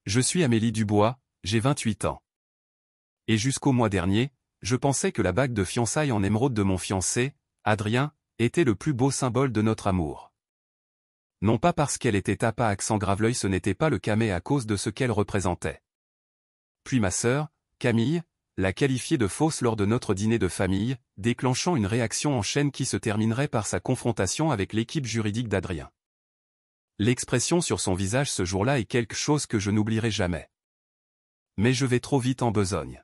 Je suis Amélie Dubois, j'ai 28 ans. Et jusqu'au mois dernier, je pensais que la bague de fiançailles en émeraude de mon fiancé, Adrien, était le plus beau symbole de notre amour. Non pas parce qu'elle était tape à accent graveleuil, ce n'était pas le cas, mais à cause de ce qu'elle représentait. Puis ma sœur, Camille, l'a qualifiée de fausse lors de notre dîner de famille, déclenchant une réaction en chaîne qui se terminerait par sa confrontation avec l'équipe juridique d'Adrien. L'expression sur son visage ce jour-là est quelque chose que je n'oublierai jamais. Mais je vais trop vite en besogne.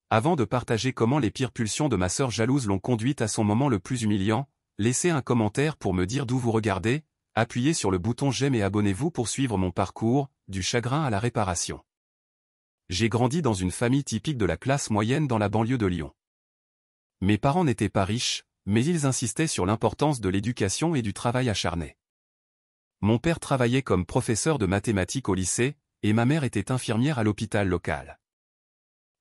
Avant de partager comment les pires pulsions de ma sœur jalouse l'ont conduite à son moment le plus humiliant, laissez un commentaire pour me dire d'où vous regardez, appuyez sur le bouton j'aime et abonnez-vous pour suivre mon parcours, du chagrin à la réparation. J'ai grandi dans une famille typique de la classe moyenne dans la banlieue de Lyon. Mes parents n'étaient pas riches, mais ils insistaient sur l'importance de l'éducation et du travail acharné. Mon père travaillait comme professeur de mathématiques au lycée, et ma mère était infirmière à l'hôpital local.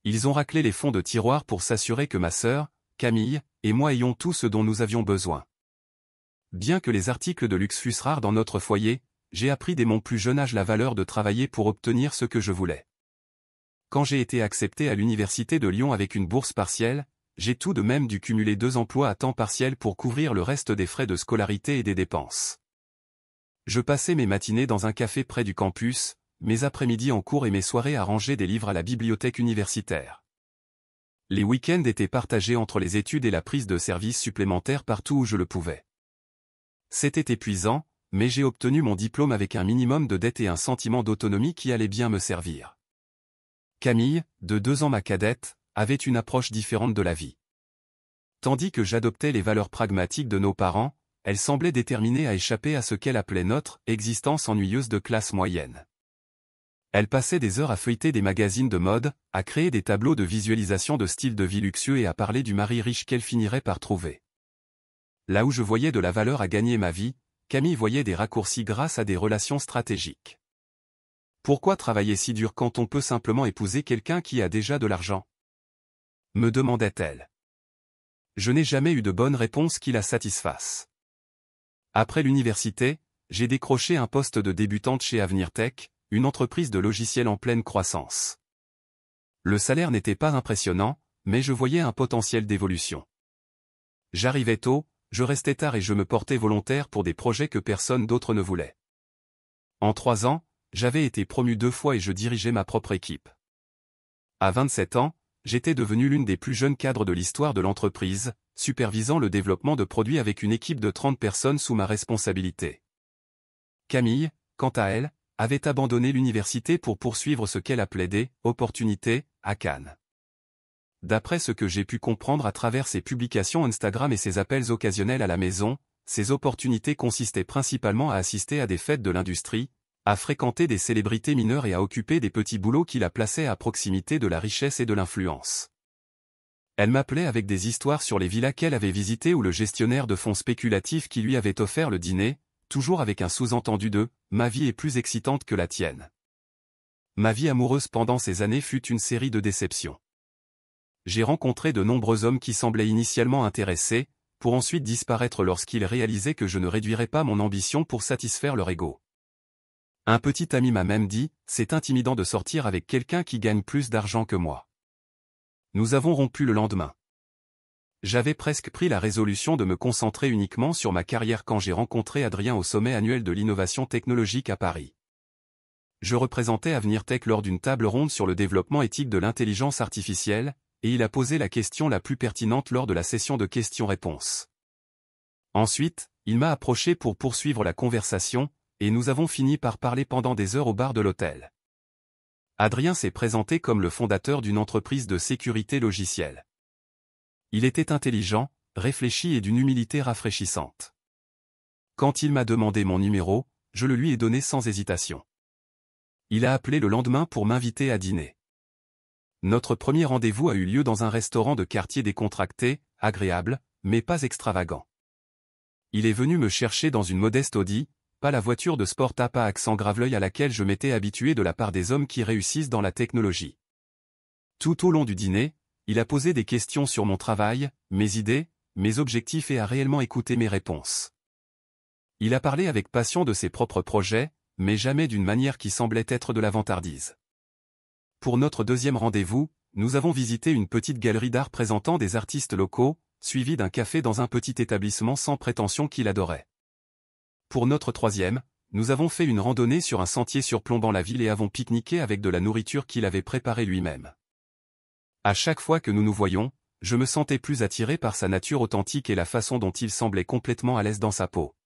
Ils ont raclé les fonds de tiroir pour s'assurer que ma sœur, Camille, et moi ayons tout ce dont nous avions besoin. Bien que les articles de luxe fussent rares dans notre foyer, j'ai appris dès mon plus jeune âge la valeur de travailler pour obtenir ce que je voulais. Quand j'ai été accepté à l'université de Lyon avec une bourse partielle, j'ai tout de même dû cumuler 2 emplois à temps partiel pour couvrir le reste des frais de scolarité et des dépenses. Je passais mes matinées dans un café près du campus, mes après-midi en cours et mes soirées à ranger des livres à la bibliothèque universitaire. Les week-ends étaient partagés entre les études et la prise de services supplémentaires partout où je le pouvais. C'était épuisant, mais j'ai obtenu mon diplôme avec un minimum de dette et un sentiment d'autonomie qui allait bien me servir. Camille, de 2 ans ma cadette, avait une approche différente de la vie. Tandis que j'adoptais les valeurs pragmatiques de nos parents, elle semblait déterminée à échapper à ce qu'elle appelait notre existence ennuyeuse de classe moyenne. Elle passait des heures à feuilleter des magazines de mode, à créer des tableaux de visualisation de styles de vie luxueux et à parler du mari riche qu'elle finirait par trouver. Là où je voyais de la valeur à gagner ma vie, Camille voyait des raccourcis grâce à des relations stratégiques. Pourquoi travailler si dur quand on peut simplement épouser quelqu'un qui a déjà de l'argent ? Me demandait-elle. Je n'ai jamais eu de bonne réponse qui la satisfasse. Après l'université, j'ai décroché un poste de débutante chez Avenir Tech, une entreprise de logiciels en pleine croissance. Le salaire n'était pas impressionnant, mais je voyais un potentiel d'évolution. J'arrivais tôt, je restais tard et je me portais volontaire pour des projets que personne d'autre ne voulait. En 3 ans, j'avais été promu 2 fois et je dirigeais ma propre équipe. À 27 ans, j'étais devenu l'une des plus jeunes cadres de l'histoire de l'entreprise, supervisant le développement de produits avec une équipe de 30 personnes sous ma responsabilité. Camille, quant à elle, avait abandonné l'université pour poursuivre ce qu'elle appelait des « opportunités » à Cannes. D'après ce que j'ai pu comprendre à travers ses publications Instagram et ses appels occasionnels à la maison, ces opportunités consistaient principalement à assister à des fêtes de l'industrie, à fréquenter des célébrités mineures et à occuper des petits boulots qui la plaçaient à proximité de la richesse et de l'influence. Elle m'appelait avec des histoires sur les villas qu'elle avait visitées ou le gestionnaire de fonds spéculatifs qui lui avait offert le dîner, toujours avec un sous-entendu de « ma vie est plus excitante que la tienne ». Ma vie amoureuse pendant ces années fut une série de déceptions. J'ai rencontré de nombreux hommes qui semblaient initialement intéressés, pour ensuite disparaître lorsqu'ils réalisaient que je ne réduirais pas mon ambition pour satisfaire leur ego. Un petit ami m'a même dit « c'est intimidant de sortir avec quelqu'un qui gagne plus d'argent que moi ». Nous avons rompu le lendemain. J'avais presque pris la résolution de me concentrer uniquement sur ma carrière quand j'ai rencontré Adrien au sommet annuel de l'innovation technologique à Paris. Je représentais Avenir Tech lors d'une table ronde sur le développement éthique de l'intelligence artificielle, et il a posé la question la plus pertinente lors de la session de questions-réponses. Ensuite, il m'a approché pour poursuivre la conversation, et nous avons fini par parler pendant des heures au bar de l'hôtel. Adrien s'est présenté comme le fondateur d'une entreprise de sécurité logicielle. Il était intelligent, réfléchi et d'une humilité rafraîchissante. Quand il m'a demandé mon numéro, je le lui ai donné sans hésitation. Il a appelé le lendemain pour m'inviter à dîner. Notre premier rendez-vous a eu lieu dans un restaurant de quartier décontracté, agréable, mais pas extravagant. Il est venu me chercher dans une modeste Audi, pas la voiture de sport tape à accent graveleuil à laquelle je m'étais habitué de la part des hommes qui réussissent dans la technologie. Tout au long du dîner, il a posé des questions sur mon travail, mes idées, mes objectifs et a réellement écouté mes réponses. Il a parlé avec passion de ses propres projets, mais jamais d'une manière qui semblait être de la vantardise. Pour notre deuxième rendez-vous, nous avons visité une petite galerie d'art présentant des artistes locaux, suivi d'un café dans un petit établissement sans prétention qu'il adorait. Pour notre troisième, nous avons fait une randonnée sur un sentier surplombant la ville et avons pique-niqué avec de la nourriture qu'il avait préparée lui-même. À chaque fois que nous nous voyions, je me sentais plus attiré par sa nature authentique et la façon dont il semblait complètement à l'aise dans sa peau.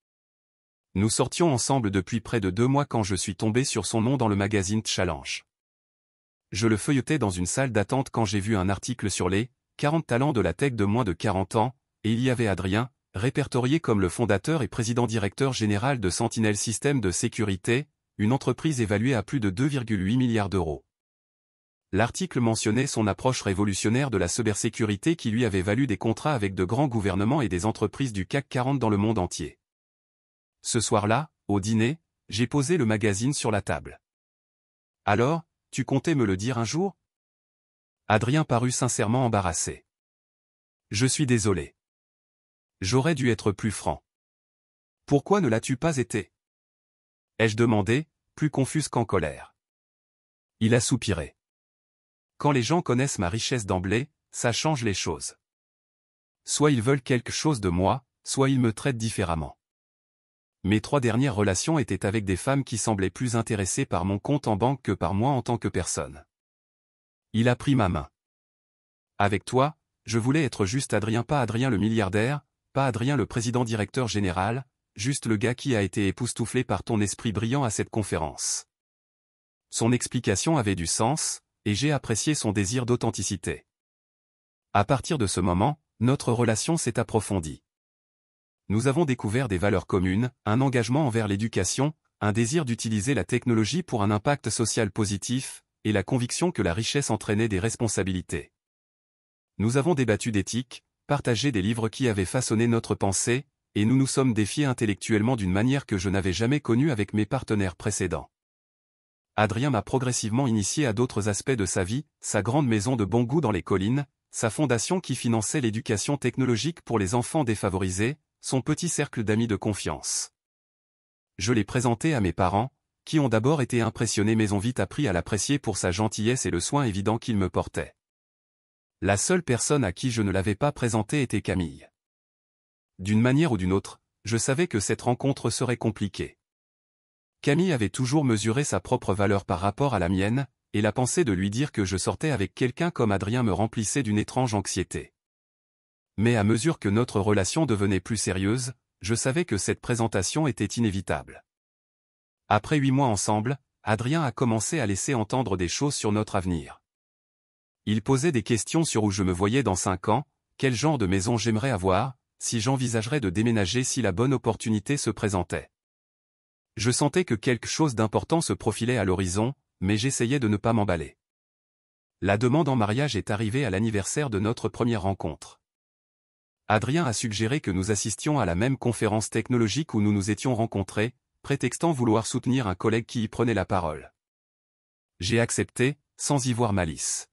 Nous sortions ensemble depuis près de 2 mois quand je suis tombé sur son nom dans le magazine Challenge. Je le feuilletais dans une salle d'attente quand j'ai vu un article sur les 40 talents de la tech de moins de 40 ans, et il y avait Adrien, répertorié comme le fondateur et président-directeur général de Sentinel Systèmes de sécurité, une entreprise évaluée à plus de 2,8 milliards d'euros. L'article mentionnait son approche révolutionnaire de la cybersécurité qui lui avait valu des contrats avec de grands gouvernements et des entreprises du CAC 40 dans le monde entier. Ce soir-là, au dîner, j'ai posé le magazine sur la table. « Alors, tu comptais me le dire un jour ?» Adrien parut sincèrement embarrassé. « Je suis désolé. J'aurais dû être plus franc. »« Pourquoi ne l'as-tu pas été ?» ai-je demandé, plus confuse qu'en colère. Il a soupiré. « Quand les gens connaissent ma richesse d'emblée, ça change les choses. Soit ils veulent quelque chose de moi, soit ils me traitent différemment. Mes 3 dernières relations étaient avec des femmes qui semblaient plus intéressées par mon compte en banque que par moi en tant que personne. » Il a pris ma main. « Avec toi, je voulais être juste Adrien, pas Adrien le milliardaire, pas Adrien le président-directeur général, juste le gars qui a été époustouflé par ton esprit brillant à cette conférence. » Son explication avait du sens, et j'ai apprécié son désir d'authenticité. À partir de ce moment, notre relation s'est approfondie. Nous avons découvert des valeurs communes, un engagement envers l'éducation, un désir d'utiliser la technologie pour un impact social positif, et la conviction que la richesse entraînait des responsabilités. Nous avons débattu d'éthique, partagé des livres qui avaient façonné notre pensée, et nous nous sommes défiés intellectuellement d'une manière que je n'avais jamais connue avec mes partenaires précédents. Adrien m'a progressivement initié à d'autres aspects de sa vie, sa grande maison de bon goût dans les collines, sa fondation qui finançait l'éducation technologique pour les enfants défavorisés, son petit cercle d'amis de confiance. Je l'ai présenté à mes parents, qui ont d'abord été impressionnés mais ont vite appris à l'apprécier pour sa gentillesse et le soin évident qu'il me portait. La seule personne à qui je ne l'avais pas présenté était Camille. D'une manière ou d'une autre, je savais que cette rencontre serait compliquée. Camille avait toujours mesuré sa propre valeur par rapport à la mienne, et la pensée de lui dire que je sortais avec quelqu'un comme Adrien me remplissait d'une étrange anxiété. Mais à mesure que notre relation devenait plus sérieuse, je savais que cette présentation était inévitable. Après 8 mois ensemble, Adrien a commencé à laisser entendre des choses sur notre avenir. Il posait des questions sur où je me voyais dans 5 ans, quel genre de maison j'aimerais avoir, si j'envisagerais de déménager si la bonne opportunité se présentait. Je sentais que quelque chose d'important se profilait à l'horizon, mais j'essayais de ne pas m'emballer. La demande en mariage est arrivée à l'anniversaire de notre première rencontre. Adrien a suggéré que nous assistions à la même conférence technologique où nous nous étions rencontrés, prétextant vouloir soutenir un collègue qui y prenait la parole. J'ai accepté, sans y voir malice.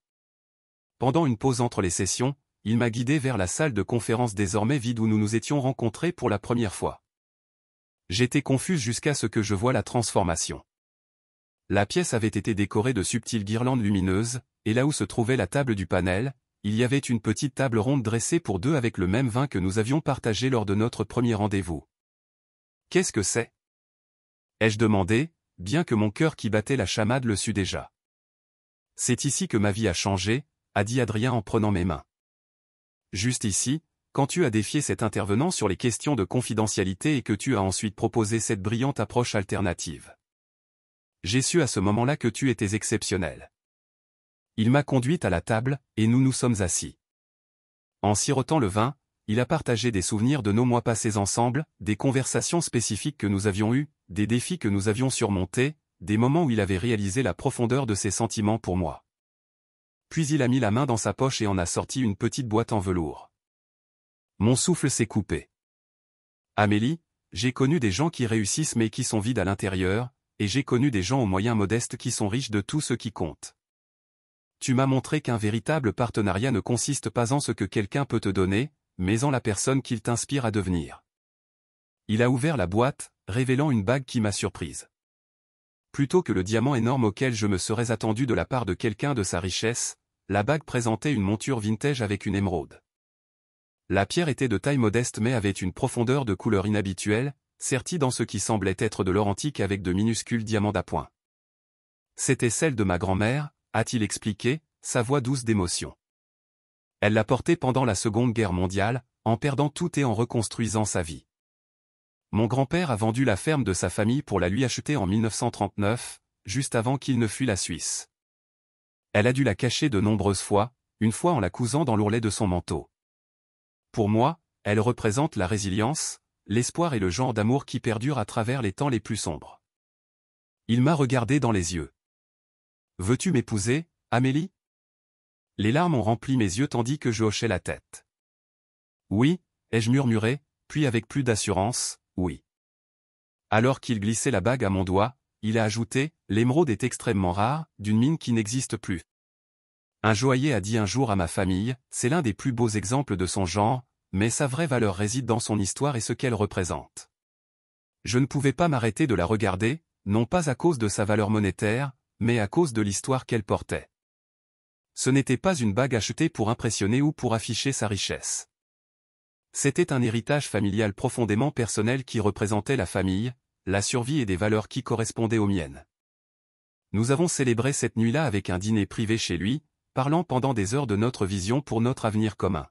Pendant une pause entre les sessions, il m'a guidé vers la salle de conférence désormais vide où nous nous étions rencontrés pour la première fois. J'étais confuse jusqu'à ce que je voie la transformation. La pièce avait été décorée de subtiles guirlandes lumineuses, et là où se trouvait la table du panel, il y avait une petite table ronde dressée pour 2 avec le même vin que nous avions partagé lors de notre premier rendez-vous. « Qu'est-ce que c'est ?» ai-je demandé, bien que mon cœur qui battait la chamade le sût déjà. « C'est ici que ma vie a changé », a dit Adrien en prenant mes mains. « Juste ici, quand tu as défié cet intervenant sur les questions de confidentialité et que tu as ensuite proposé cette brillante approche alternative. J'ai su à ce moment-là que tu étais exceptionnel. » Il m'a conduite à la table, et nous nous sommes assis. En sirotant le vin, il a partagé des souvenirs de nos mois passés ensemble, des conversations spécifiques que nous avions eues, des défis que nous avions surmontés, des moments où il avait réalisé la profondeur de ses sentiments pour moi. Puis il a mis la main dans sa poche et en a sorti une petite boîte en velours. Mon souffle s'est coupé. Amélie, j'ai connu des gens qui réussissent mais qui sont vides à l'intérieur, et j'ai connu des gens aux moyens modestes qui sont riches de tout ce qui compte. Tu m'as montré qu'un véritable partenariat ne consiste pas en ce que quelqu'un peut te donner, mais en la personne qu'il t'inspire à devenir. Il a ouvert la boîte, révélant une bague qui m'a surprise. plutôt que le diamant énorme auquel je me serais attendu de la part de quelqu'un de sa richesse, la bague présentait une monture vintage avec une émeraude. La pierre était de taille modeste mais avait une profondeur de couleur inhabituelle, sertie dans ce qui semblait être de l'or antique avec de minuscules diamants d'appoint. C'était celle de ma grand-mère, a-t-il expliqué, sa voix douce d'émotion. Elle l'a portée pendant la Seconde Guerre mondiale, en perdant tout et en reconstruisant sa vie. Mon grand-père a vendu la ferme de sa famille pour la lui acheter en 1939, juste avant qu'il ne fuit la Suisse. Elle a dû la cacher de nombreuses fois, une fois en la cousant dans l'ourlet de son manteau. Pour moi, elle représente la résilience, l'espoir et le genre d'amour qui perdure à travers les temps les plus sombres. Il m'a regardé dans les yeux. « Veux-tu m'épouser, Amélie ?» Les larmes ont rempli mes yeux tandis que je hochais la tête. « Oui » ai-je murmuré, puis avec plus d'assurance, « oui ». Alors qu'il glissait la bague à mon doigt, il a ajouté, « L'émeraude est extrêmement rare, d'une mine qui n'existe plus. » Un joaillier a dit un jour à ma famille, c'est l'un des plus beaux exemples de son genre, mais sa vraie valeur réside dans son histoire et ce qu'elle représente. Je ne pouvais pas m'arrêter de la regarder, non pas à cause de sa valeur monétaire, mais à cause de l'histoire qu'elle portait. Ce n'était pas une bague achetée pour impressionner ou pour afficher sa richesse. C'était un héritage familial profondément personnel qui représentait la famille, la survie et des valeurs qui correspondaient aux miennes. Nous avons célébré cette nuit-là avec un dîner privé chez lui, parlant pendant des heures de notre vision pour notre avenir commun.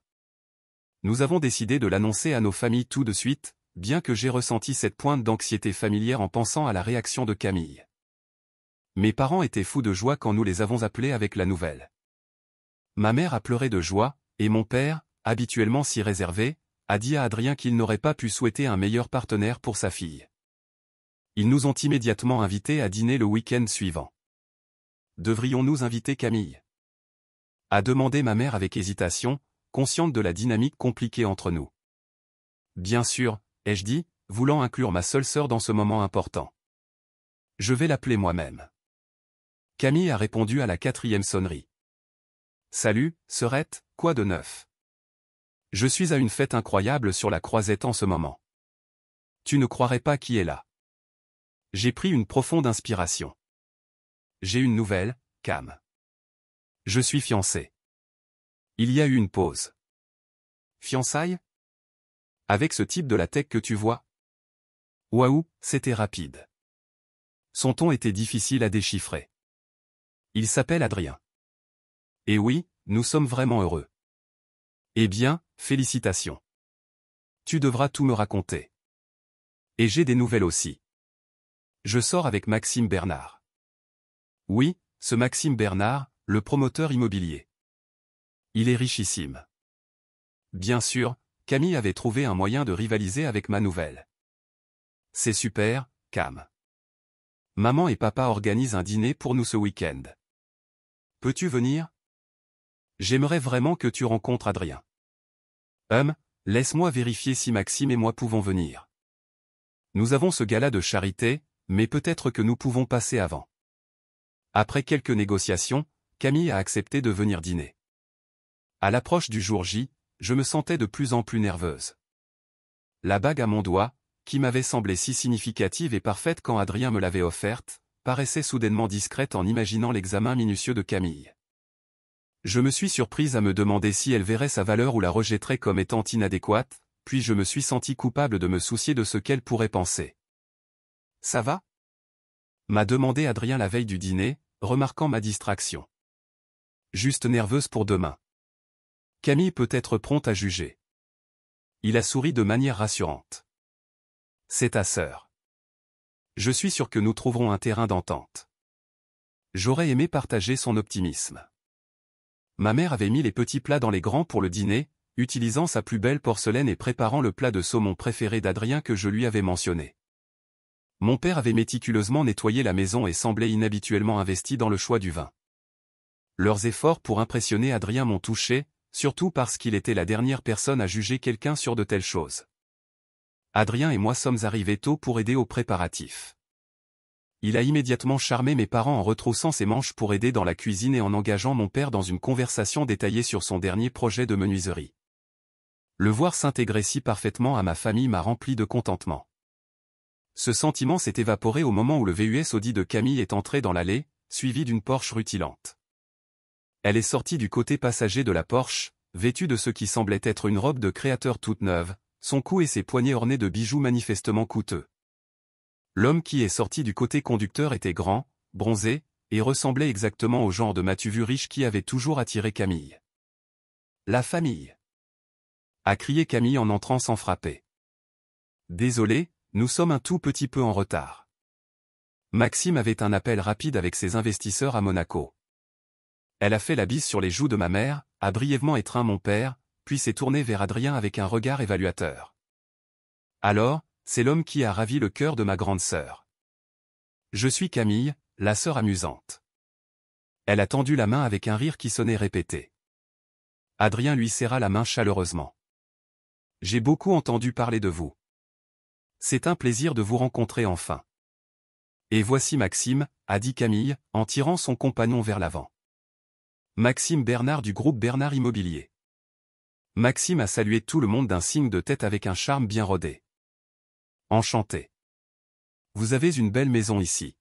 Nous avons décidé de l'annoncer à nos familles tout de suite, bien que j'ai ressenti cette pointe d'anxiété familière en pensant à la réaction de Camille. Mes parents étaient fous de joie quand nous les avons appelés avec la nouvelle. Ma mère a pleuré de joie, et mon père, habituellement si réservé, a dit à Adrien qu'il n'aurait pas pu souhaiter un meilleur partenaire pour sa fille. Ils nous ont immédiatement invités à dîner le week-end suivant. Devrions-nous inviter Camille ? A demandé ma mère avec hésitation, consciente de la dynamique compliquée entre nous. Bien sûr, ai-je dit, voulant inclure ma seule sœur dans ce moment important. Je vais l'appeler moi-même. Camille a répondu à la 4e sonnerie. Salut, sœurette, quoi de neuf ? Je suis à une fête incroyable sur la Croisette en ce moment. Tu ne croirais pas qui est là. J'ai pris une profonde inspiration. J'ai une nouvelle, Cam. Je suis fiancé. Il y a eu une pause. Fiançailles ? Avec ce type de la tech que tu vois ? Waouh, c'était rapide. Son ton était difficile à déchiffrer. Il s'appelle Adrien. Et oui, nous sommes vraiment heureux. Eh bien, félicitations. Tu devras tout me raconter. Et j'ai des nouvelles aussi. Je sors avec Maxime Bernard. Oui, ce Maxime Bernard, le promoteur immobilier. Il est richissime. Bien sûr, Camille avait trouvé un moyen de rivaliser avec ma nouvelle. C'est super, Cam. Maman et papa organisent un dîner pour nous ce week-end. Peux-tu venir ? J'aimerais vraiment que tu rencontres Adrien. Laisse-moi vérifier si Maxime et moi pouvons venir. Nous avons ce gala de charité, mais peut-être que nous pouvons passer avant. Après quelques négociations, Camille a accepté de venir dîner. À l'approche du jour J, je me sentais de plus en plus nerveuse. La bague à mon doigt, qui m'avait semblé si significative et parfaite quand Adrien me l'avait offerte, paraissait soudainement discrète en imaginant l'examen minutieux de Camille. Je me suis surprise à me demander si elle verrait sa valeur ou la rejetterait comme étant inadéquate, puis je me suis senti coupable de me soucier de ce qu'elle pourrait penser. « Ça va ?» m'a demandé Adrien la veille du dîner, remarquant ma distraction. « Juste nerveuse pour demain. Camille peut être prompte à juger. » Il a souri de manière rassurante. « C'est ta sœur. Je suis sûr que nous trouverons un terrain d'entente. » J'aurais aimé partager son optimisme. Ma mère avait mis les petits plats dans les grands pour le dîner, utilisant sa plus belle porcelaine et préparant le plat de saumon préféré d'Adrien que je lui avais mentionné. Mon père avait méticuleusement nettoyé la maison et semblait inhabituellement investi dans le choix du vin. Leurs efforts pour impressionner Adrien m'ont touché, surtout parce qu'il était la dernière personne à juger quelqu'un sur de telles choses. Adrien et moi sommes arrivés tôt pour aider aux préparatifs. Il a immédiatement charmé mes parents en retroussant ses manches pour aider dans la cuisine et en engageant mon père dans une conversation détaillée sur son dernier projet de menuiserie. Le voir s'intégrer si parfaitement à ma famille m'a rempli de contentement. Ce sentiment s'est évaporé au moment où le VUS Audi de Camille est entré dans l'allée, suivi d'une Porsche rutilante. Elle est sortie du côté passager de la Porsche, vêtue de ce qui semblait être une robe de créateur toute neuve, son cou et ses poignets ornés de bijoux manifestement coûteux. L'homme qui est sorti du côté conducteur était grand, bronzé, et ressemblait exactement au genre de matu vu riche qui avait toujours attiré Camille. « La famille !» a crié Camille en entrant sans frapper. « Désolé, nous sommes un tout petit peu en retard. » Maxime avait un appel rapide avec ses investisseurs à Monaco. Elle a fait la bise sur les joues de ma mère, a brièvement étreint mon père, puis s'est tournée vers Adrien avec un regard évaluateur. Alors, c'est l'homme qui a ravi le cœur de ma grande sœur. Je suis Camille, la sœur amusante. Elle a tendu la main avec un rire qui sonnait répété. Adrien lui serra la main chaleureusement. J'ai beaucoup entendu parler de vous. C'est un plaisir de vous rencontrer enfin. Et voici Maxime, a dit Camille, en tirant son compagnon vers l'avant. Maxime Bernard du groupe Bernard Immobilier. Maxime a salué tout le monde d'un signe de tête avec un charme bien rodé. Enchanté. Vous avez une belle maison ici.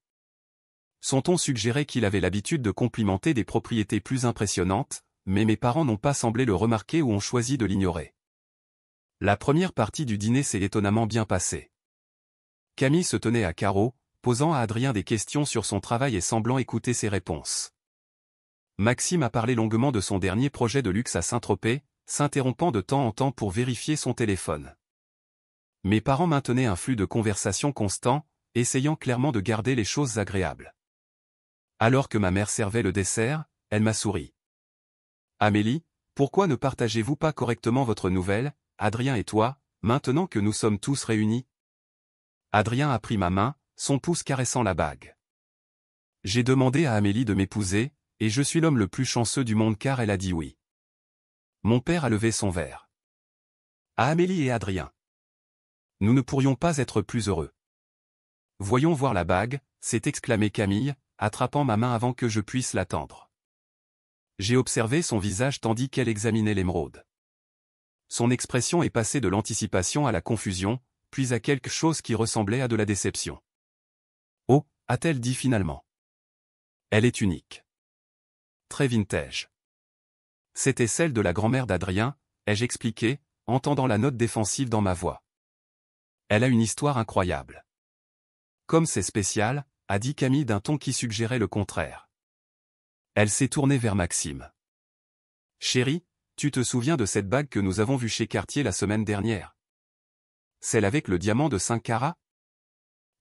Son ton suggérait qu'il avait l'habitude de complimenter des propriétés plus impressionnantes, mais mes parents n'ont pas semblé le remarquer ou ont choisi de l'ignorer. La première partie du dîner s'est étonnamment bien passée. Camille se tenait à carreau, posant à Adrien des questions sur son travail et semblant écouter ses réponses. Maxime a parlé longuement de son dernier projet de luxe à Saint-Tropez, s'interrompant de temps en temps pour vérifier son téléphone. Mes parents maintenaient un flux de conversation constant, essayant clairement de garder les choses agréables. Alors que ma mère servait le dessert, elle m'a souri. « Amélie, pourquoi ne partagez-vous pas correctement votre nouvelle, Adrien et toi, maintenant que nous sommes tous réunis ?» Adrien a pris ma main, son pouce caressant la bague. J'ai demandé à Amélie de m'épouser, et je suis l'homme le plus chanceux du monde car elle a dit oui. Mon père a levé son verre. À Amélie et Adrien. Nous ne pourrions pas être plus heureux. Voyons voir la bague, s'est exclamé Camille, attrapant ma main avant que je puisse l'attendre. J'ai observé son visage tandis qu'elle examinait l'émeraude. Son expression est passée de l'anticipation à la confusion, puis à quelque chose qui ressemblait à de la déception. Oh, a-t-elle dit finalement. Elle est unique. Très vintage. C'était celle de la grand-mère d'Adrien, ai-je expliqué, entendant la note défensive dans ma voix. Elle a une histoire incroyable. Comme c'est spécial, a dit Camille d'un ton qui suggérait le contraire. Elle s'est tournée vers Maxime. Chérie, tu te souviens de cette bague que nous avons vue chez Cartier la semaine dernière? Celle avec le diamant de 5 carats?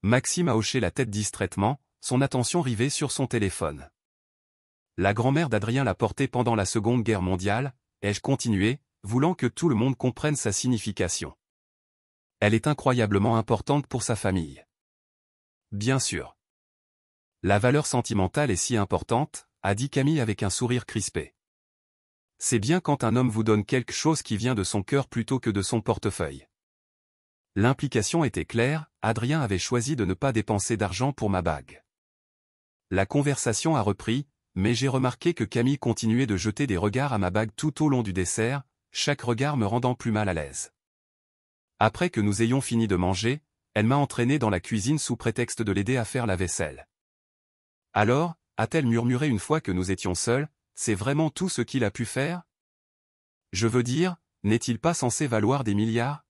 Maxime a hoché la tête distraitement, son attention rivée sur son téléphone. La grand-mère d'Adrien l'a portée pendant la Seconde Guerre mondiale, ai-je continué, voulant que tout le monde comprenne sa signification. Elle est incroyablement importante pour sa famille. Bien sûr. La valeur sentimentale est si importante, a dit Camille avec un sourire crispé. C'est bien quand un homme vous donne quelque chose qui vient de son cœur plutôt que de son portefeuille. L'implication était claire, Adrien avait choisi de ne pas dépenser d'argent pour ma bague. La conversation a repris, mais j'ai remarqué que Camille continuait de jeter des regards à ma bague tout au long du dessert, chaque regard me rendant plus mal à l'aise. Après que nous ayons fini de manger, elle m'a entraîné dans la cuisine sous prétexte de l'aider à faire la vaisselle. Alors, a-t-elle murmuré une fois que nous étions seuls, c'est vraiment tout ce qu'il a pu faire? Je veux dire, n'est-il pas censé valoir des milliards?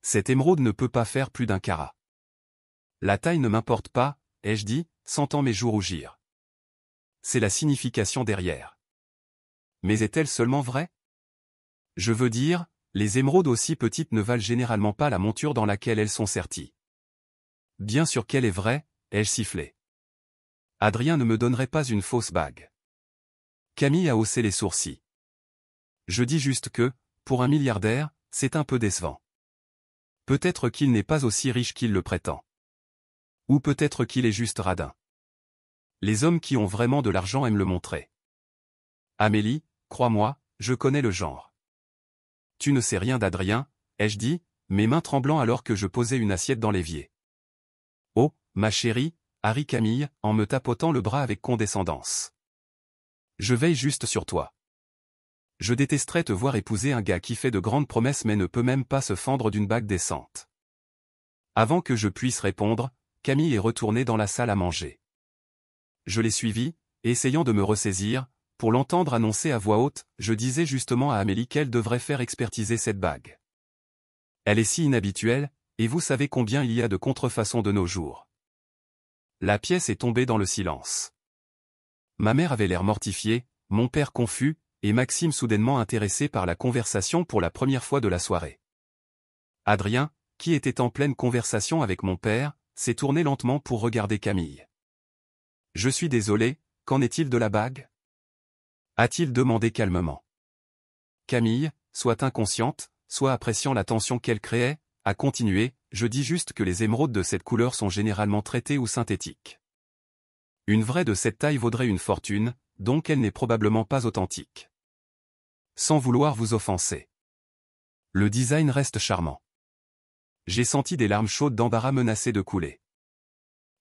Cette émeraude ne peut pas faire plus d'1 carat. La taille ne m'importe pas, ai-je dit, sentant mes joues rougir. C'est la signification derrière. Mais est-elle seulement vraie? Je veux dire, les émeraudes aussi petites ne valent généralement pas la monture dans laquelle elles sont serties. Bien sûr qu'elle est vraie, ai-je sifflé. Adrien ne me donnerait pas une fausse bague. Camille a haussé les sourcils. Je dis juste que, pour un milliardaire, c'est un peu décevant. Peut-être qu'il n'est pas aussi riche qu'il le prétend. Ou peut-être qu'il est juste radin. Les hommes qui ont vraiment de l'argent aiment le montrer. Amélie, crois-moi, je connais le genre. Tu ne sais rien d'Adrien, ai-je dit, mes mains tremblant alors que je posais une assiette dans l'évier. Oh, ma chérie, a ri Camille, en me tapotant le bras avec condescendance. Je veille juste sur toi. Je détesterais te voir épouser un gars qui fait de grandes promesses mais ne peut même pas se fendre d'une bague décente. Avant que je puisse répondre, Camille est retournée dans la salle à manger. Je l'ai suivie, essayant de me ressaisir, pour l'entendre annoncer à voix haute, je disais justement à Amélie qu'elle devrait faire expertiser cette bague. Elle est si inhabituelle, et vous savez combien il y a de contrefaçons de nos jours. La pièce est tombée dans le silence. Ma mère avait l'air mortifiée, mon père confus, et Maxime soudainement intéressé par la conversation pour la première fois de la soirée. Adrien, qui était en pleine conversation avec mon père, s'est tourné lentement pour regarder Camille. « Je suis désolé, qu'en est-il de la bague ?» a-t-il demandé calmement. Camille, soit inconsciente, soit appréciant la tension qu'elle créait, a continué, je dis juste que les émeraudes de cette couleur sont généralement traitées ou synthétiques. Une vraie de cette taille vaudrait une fortune, donc elle n'est probablement pas authentique. Sans vouloir vous offenser. Le design reste charmant. J'ai senti des larmes chaudes d'embarras menacer de couler.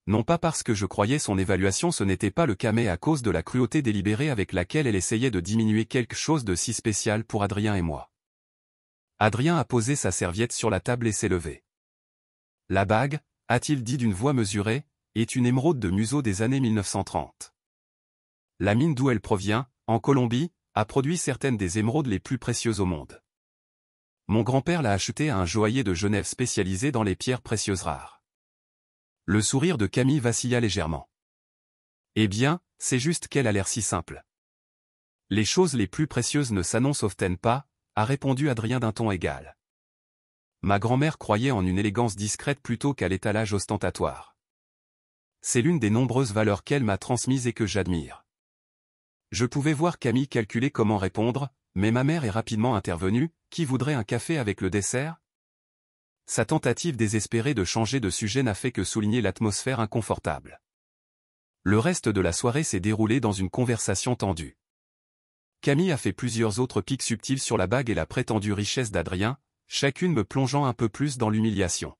Non pas parce que je croyais son évaluation, ce n'était pas le cas, mais à cause de la cruauté délibérée avec laquelle elle essayait de diminuer quelque chose de si spécial pour Adrien et moi. Adrien a posé sa serviette sur la table et s'est levé. La bague, a-t-il dit d'une voix mesurée, est une émeraude de museau des années 1930. La mine d'où elle provient, en Colombie, a produit certaines des émeraudes les plus précieuses au monde. Mon grand-père l'a achetée à un joaillier de Genève spécialisé dans les pierres précieuses rares. Le sourire de Camille vacilla légèrement. Eh bien, c'est juste qu'elle a l'air si simple. Les choses les plus précieuses ne s'annoncent pas, a répondu Adrien d'un ton égal. Ma grand-mère croyait en une élégance discrète plutôt qu'à l'étalage ostentatoire. C'est l'une des nombreuses valeurs qu'elle m'a transmises et que j'admire. Je pouvais voir Camille calculer comment répondre, mais ma mère est rapidement intervenue, qui voudrait un café avec le dessert ? Sa tentative désespérée de changer de sujet n'a fait que souligner l'atmosphère inconfortable. Le reste de la soirée s'est déroulé dans une conversation tendue. Camille a fait plusieurs autres piques subtiles sur la bague et la prétendue richesse d'Adrien, chacune me plongeant un peu plus dans l'humiliation.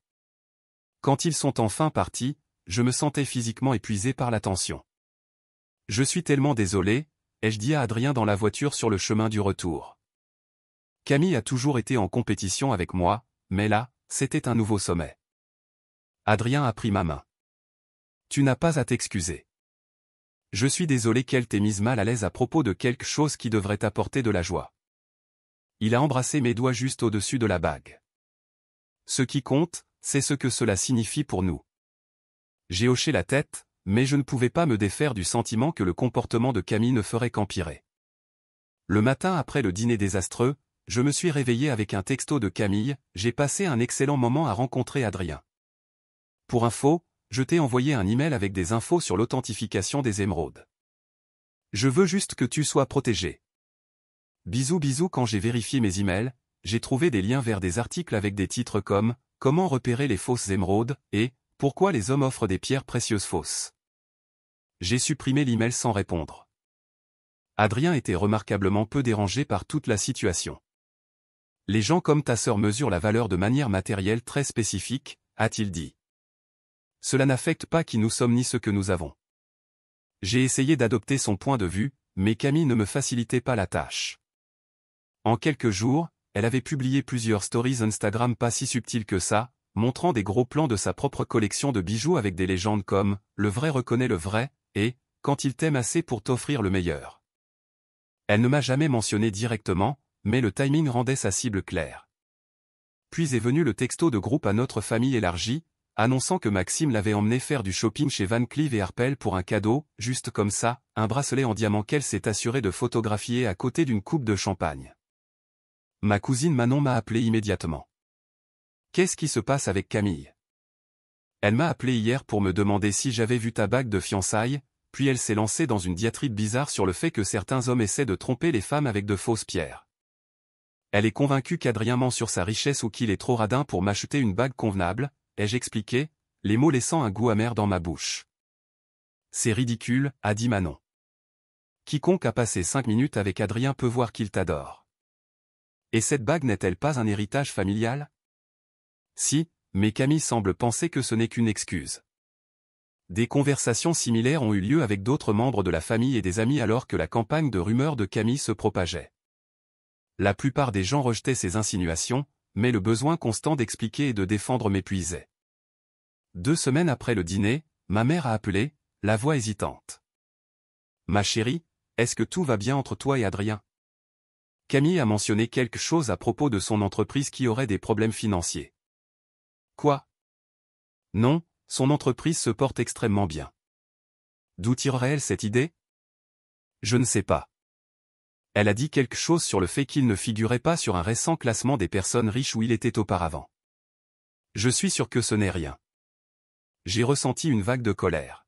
Quand ils sont enfin partis, je me sentais physiquement épuisé par la tension. Je suis tellement désolé, ai-je dit à Adrien dans la voiture sur le chemin du retour. Camille a toujours été en compétition avec moi, mais là, c'était un nouveau sommet. Adrien a pris ma main. Tu n'as pas à t'excuser. Je suis désolé qu'elle t'ait mise mal à l'aise à propos de quelque chose qui devrait t'apporter de la joie. Il a embrassé mes doigts juste au-dessus de la bague. Ce qui compte, c'est ce que cela signifie pour nous. J'ai hoché la tête, mais je ne pouvais pas me défaire du sentiment que le comportement de Camille ne ferait qu'empirer. Le matin après le dîner désastreux, je me suis réveillé avec un texto de Camille, j'ai passé un excellent moment à rencontrer Adrien. Pour info, je t'ai envoyé un email avec des infos sur l'authentification des émeraudes. Je veux juste que tu sois protégé. Bisous bisous. Quand j'ai vérifié mes emails, j'ai trouvé des liens vers des articles avec des titres comme « Comment repérer les fausses émeraudes » et « Pourquoi les hommes offrent des pierres précieuses fausses ». J'ai supprimé l'email sans répondre. Adrien était remarquablement peu dérangé par toute la situation. Les gens comme ta sœur mesurent la valeur de manière matérielle très spécifique, a-t-il dit. Cela n'affecte pas qui nous sommes ni ce que nous avons. J'ai essayé d'adopter son point de vue, mais Camille ne me facilitait pas la tâche. En quelques jours, elle avait publié plusieurs stories Instagram pas si subtiles que ça, montrant des gros plans de sa propre collection de bijoux avec des légendes comme « Le vrai reconnaît le vrai » et « Quand il t'aime assez pour t'offrir le meilleur ». Elle ne m'a jamais mentionné directement, mais le timing rendait sa cible claire. Puis est venu le texto de groupe à notre famille élargie, annonçant que Maxime l'avait emmené faire du shopping chez Van Cleef & Arpels pour un cadeau, juste comme ça, un bracelet en diamant qu'elle s'est assurée de photographier à côté d'une coupe de champagne. Ma cousine Manon m'a appelé immédiatement. Qu'est-ce qui se passe avec Camille? Elle m'a appelé hier pour me demander si j'avais vu ta bague de fiançailles, puis elle s'est lancée dans une diatribe bizarre sur le fait que certains hommes essaient de tromper les femmes avec de fausses pierres. Elle est convaincue qu'Adrien ment sur sa richesse ou qu'il est trop radin pour m'acheter une bague convenable, ai-je expliqué, les mots laissant un goût amer dans ma bouche. C'est ridicule, a dit Manon. Quiconque a passé 5 minutes avec Adrien peut voir qu'il t'adore. Et cette bague n'est-elle pas un héritage familial? Si, mais Camille semble penser que ce n'est qu'une excuse. Des conversations similaires ont eu lieu avec d'autres membres de la famille et des amis alors que la campagne de rumeurs de Camille se propageait. La plupart des gens rejetaient ces insinuations, mais le besoin constant d'expliquer et de défendre m'épuisait. 2 semaines après le dîner, ma mère a appelé, la voix hésitante. Ma chérie, est-ce que tout va bien entre toi et Adrien? Camille a mentionné quelque chose à propos de son entreprise qui aurait des problèmes financiers. Quoi? Non, son entreprise se porte extrêmement bien. D'où tirerait-elle cette idée? Je ne sais pas. Elle a dit quelque chose sur le fait qu'il ne figurait pas sur un récent classement des personnes riches où il était auparavant. Je suis sûr que ce n'est rien. J'ai ressenti une vague de colère.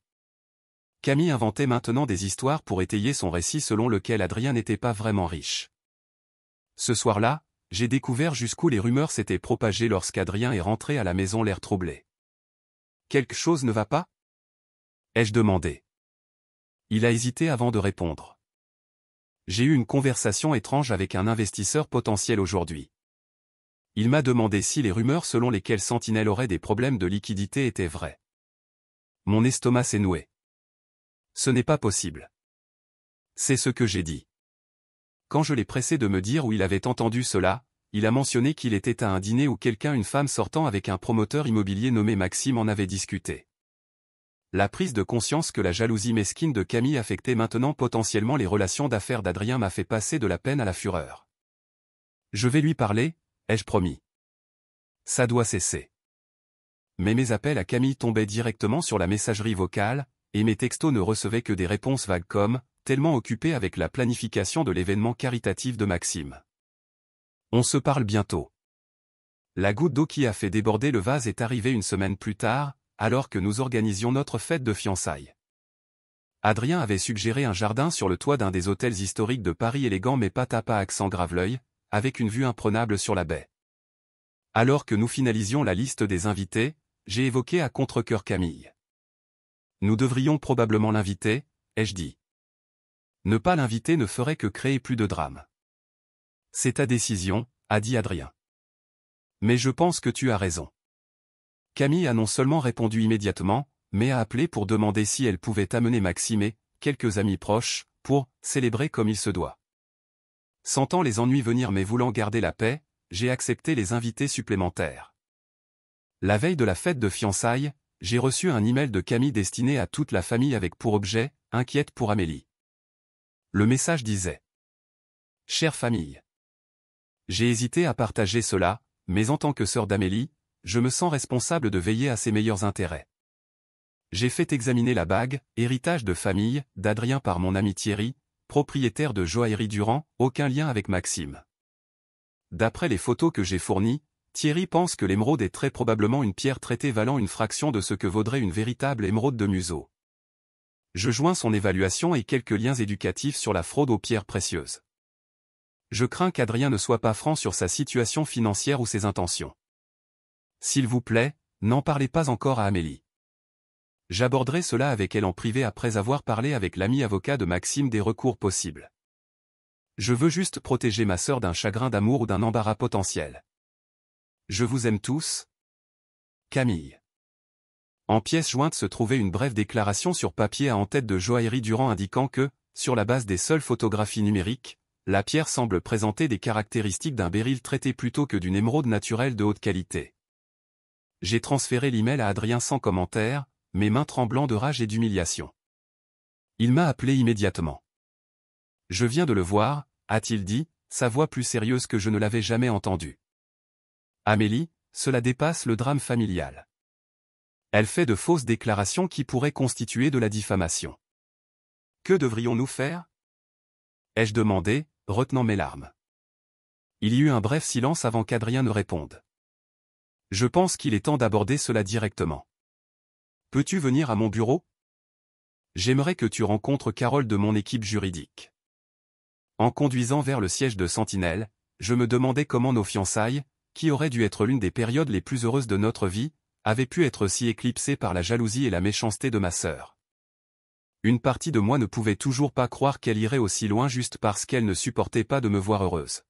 Camille inventait maintenant des histoires pour étayer son récit selon lequel Adrien n'était pas vraiment riche. Ce soir-là, j'ai découvert jusqu'où les rumeurs s'étaient propagées lorsqu'Adrien est rentré à la maison l'air troublé. Quelque chose ne va pas? Ai-je demandé. Il a hésité avant de répondre. J'ai eu une conversation étrange avec un investisseur potentiel aujourd'hui. Il m'a demandé si les rumeurs selon lesquelles Sentinelle aurait des problèmes de liquidité étaient vraies. Mon estomac s'est noué. Ce n'est pas possible. C'est ce que j'ai dit. Quand je l'ai pressé de me dire où il avait entendu cela, il a mentionné qu'il était à un dîner où une femme sortant avec un promoteur immobilier nommé Maxime en avait discuté. La prise de conscience que la jalousie mesquine de Camille affectait maintenant potentiellement les relations d'affaires d'Adrien m'a fait passer de la peine à la fureur. Je vais lui parler, ai-je promis. Ça doit cesser. Mais mes appels à Camille tombaient directement sur la messagerie vocale, et mes textos ne recevaient que des réponses vagues comme « tellement occupé avec la planification de l'événement caritatif de Maxime. On se parle bientôt. » La goutte d'eau qui a fait déborder le vase est arrivée une semaine plus tard, alors que nous organisions notre fête de fiançailles. Adrien avait suggéré un jardin sur le toit d'un des hôtels historiques de Paris élégant mais pas tapa accent Graveleuil, avec une vue imprenable sur la baie. Alors que nous finalisions la liste des invités, j'ai évoqué à contre-cœur Camille. Nous devrions probablement l'inviter, ai-je dit. Ne pas l'inviter ne ferait que créer plus de drame. C'est ta décision, a dit Adrien. Mais je pense que tu as raison. Camille a non seulement répondu immédiatement, mais a appelé pour demander si elle pouvait amener Maxime et quelques amis proches, pour célébrer comme il se doit. Sentant les ennuis venir mais voulant garder la paix, j'ai accepté les invités supplémentaires. La veille de la fête de fiançailles, j'ai reçu un email de Camille destiné à toute la famille avec pour objet « Inquiète pour Amélie ». Le message disait « Chère famille. J'ai hésité à partager cela, mais en tant que sœur d'Amélie, je me sens responsable de veiller à ses meilleurs intérêts. J'ai fait examiner la bague, héritage de famille, d'Adrien par mon ami Thierry, propriétaire de joaillerie Durand, aucun lien avec Maxime. D'après les photos que j'ai fournies, Thierry pense que l'émeraude est très probablement une pierre traitée valant une fraction de ce que vaudrait une véritable émeraude de museau. Je joins son évaluation et quelques liens éducatifs sur la fraude aux pierres précieuses. Je crains qu'Adrien ne soit pas franc sur sa situation financière ou ses intentions. S'il vous plaît, n'en parlez pas encore à Amélie. J'aborderai cela avec elle en privé après avoir parlé avec l'ami avocat de Maxime des recours possibles. Je veux juste protéger ma sœur d'un chagrin d'amour ou d'un embarras potentiel. Je vous aime tous. Camille. En pièce jointe se trouvait une brève déclaration sur papier à en-tête de joaillerie Durand indiquant que, sur la base des seules photographies numériques, la pierre semble présenter des caractéristiques d'un béryl traité plutôt que d'une émeraude naturelle de haute qualité. J'ai transféré l'email à Adrien sans commentaire, mes mains tremblant de rage et d'humiliation. Il m'a appelé immédiatement. Je viens de le voir, a-t-il dit, sa voix plus sérieuse que je ne l'avais jamais entendue. Amélie, cela dépasse le drame familial. Elle fait de fausses déclarations qui pourraient constituer de la diffamation. Que devrions-nous faire? Ai-je demandé, retenant mes larmes. Il y eut un bref silence avant qu'Adrien ne réponde. Je pense qu'il est temps d'aborder cela directement. Peux-tu venir à mon bureau? J'aimerais que tu rencontres Carole de mon équipe juridique. En conduisant vers le siège de Sentinelle, je me demandais comment nos fiançailles, qui auraient dû être l'une des périodes les plus heureuses de notre vie, avaient pu être si éclipsées par la jalousie et la méchanceté de ma sœur. Une partie de moi ne pouvait toujours pas croire qu'elle irait aussi loin juste parce qu'elle ne supportait pas de me voir heureuse.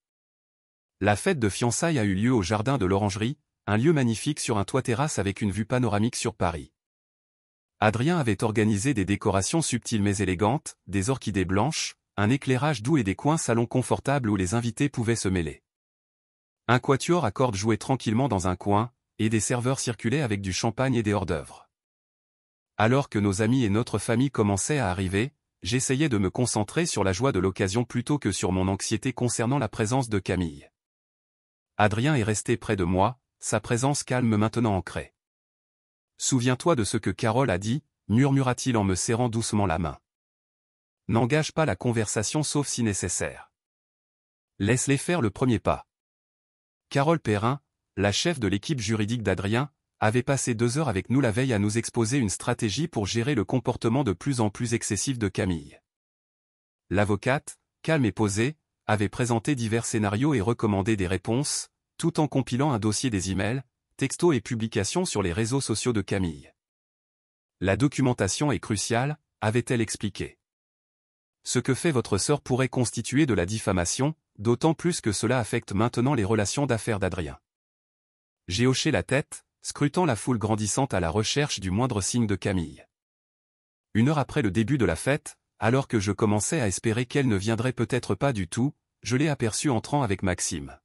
La fête de fiançailles a eu lieu au jardin de l'Orangerie, un lieu magnifique sur un toit-terrasse avec une vue panoramique sur Paris. Adrien avait organisé des décorations subtiles mais élégantes, des orchidées blanches, un éclairage doux et des coins salons confortables où les invités pouvaient se mêler. Un quatuor à cordes jouait tranquillement dans un coin, et des serveurs circulaient avec du champagne et des hors-d'œuvre. Alors que nos amis et notre famille commençaient à arriver, j'essayais de me concentrer sur la joie de l'occasion plutôt que sur mon anxiété concernant la présence de Camille. Adrien est resté près de moi, sa présence calme maintenant ancrée. « Souviens-toi de ce que Carole a dit », murmura-t-il en me serrant doucement la main. « N'engage pas la conversation sauf si nécessaire. Laisse-les faire le premier pas. » Carole Perrin, la chef de l'équipe juridique d'Adrien, avait passé 2 heures avec nous la veille à nous exposer une stratégie pour gérer le comportement de plus en plus excessif de Camille. L'avocate, calme et posée, avait présenté divers scénarios et recommandé des réponses, tout en compilant un dossier des emails, textos et publications sur les réseaux sociaux de Camille. La documentation est cruciale, avait-elle expliqué. Ce que fait votre sœur pourrait constituer de la diffamation, d'autant plus que cela affecte maintenant les relations d'affaires d'Adrien. J'ai hoché la tête, scrutant la foule grandissante à la recherche du moindre signe de Camille. 1 heure après le début de la fête, alors que je commençais à espérer qu'elle ne viendrait peut-être pas du tout, je l'ai aperçue entrant avec Maxime.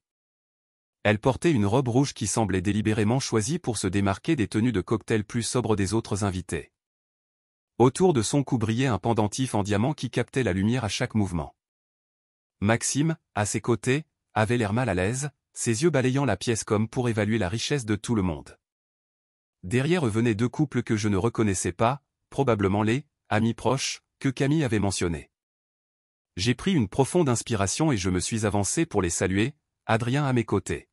Elle portait une robe rouge qui semblait délibérément choisie pour se démarquer des tenues de cocktail plus sobres des autres invités. Autour de son cou brillait un pendentif en diamant qui captait la lumière à chaque mouvement. Maxime, à ses côtés, avait l'air mal à l'aise, ses yeux balayant la pièce comme pour évaluer la richesse de tout le monde. Derrière eux venaient 2 couples que je ne reconnaissais pas, probablement les amis proches que Camille avait mentionnés. J'ai pris une profonde inspiration et je me suis avancé pour les saluer, Adrien à mes côtés.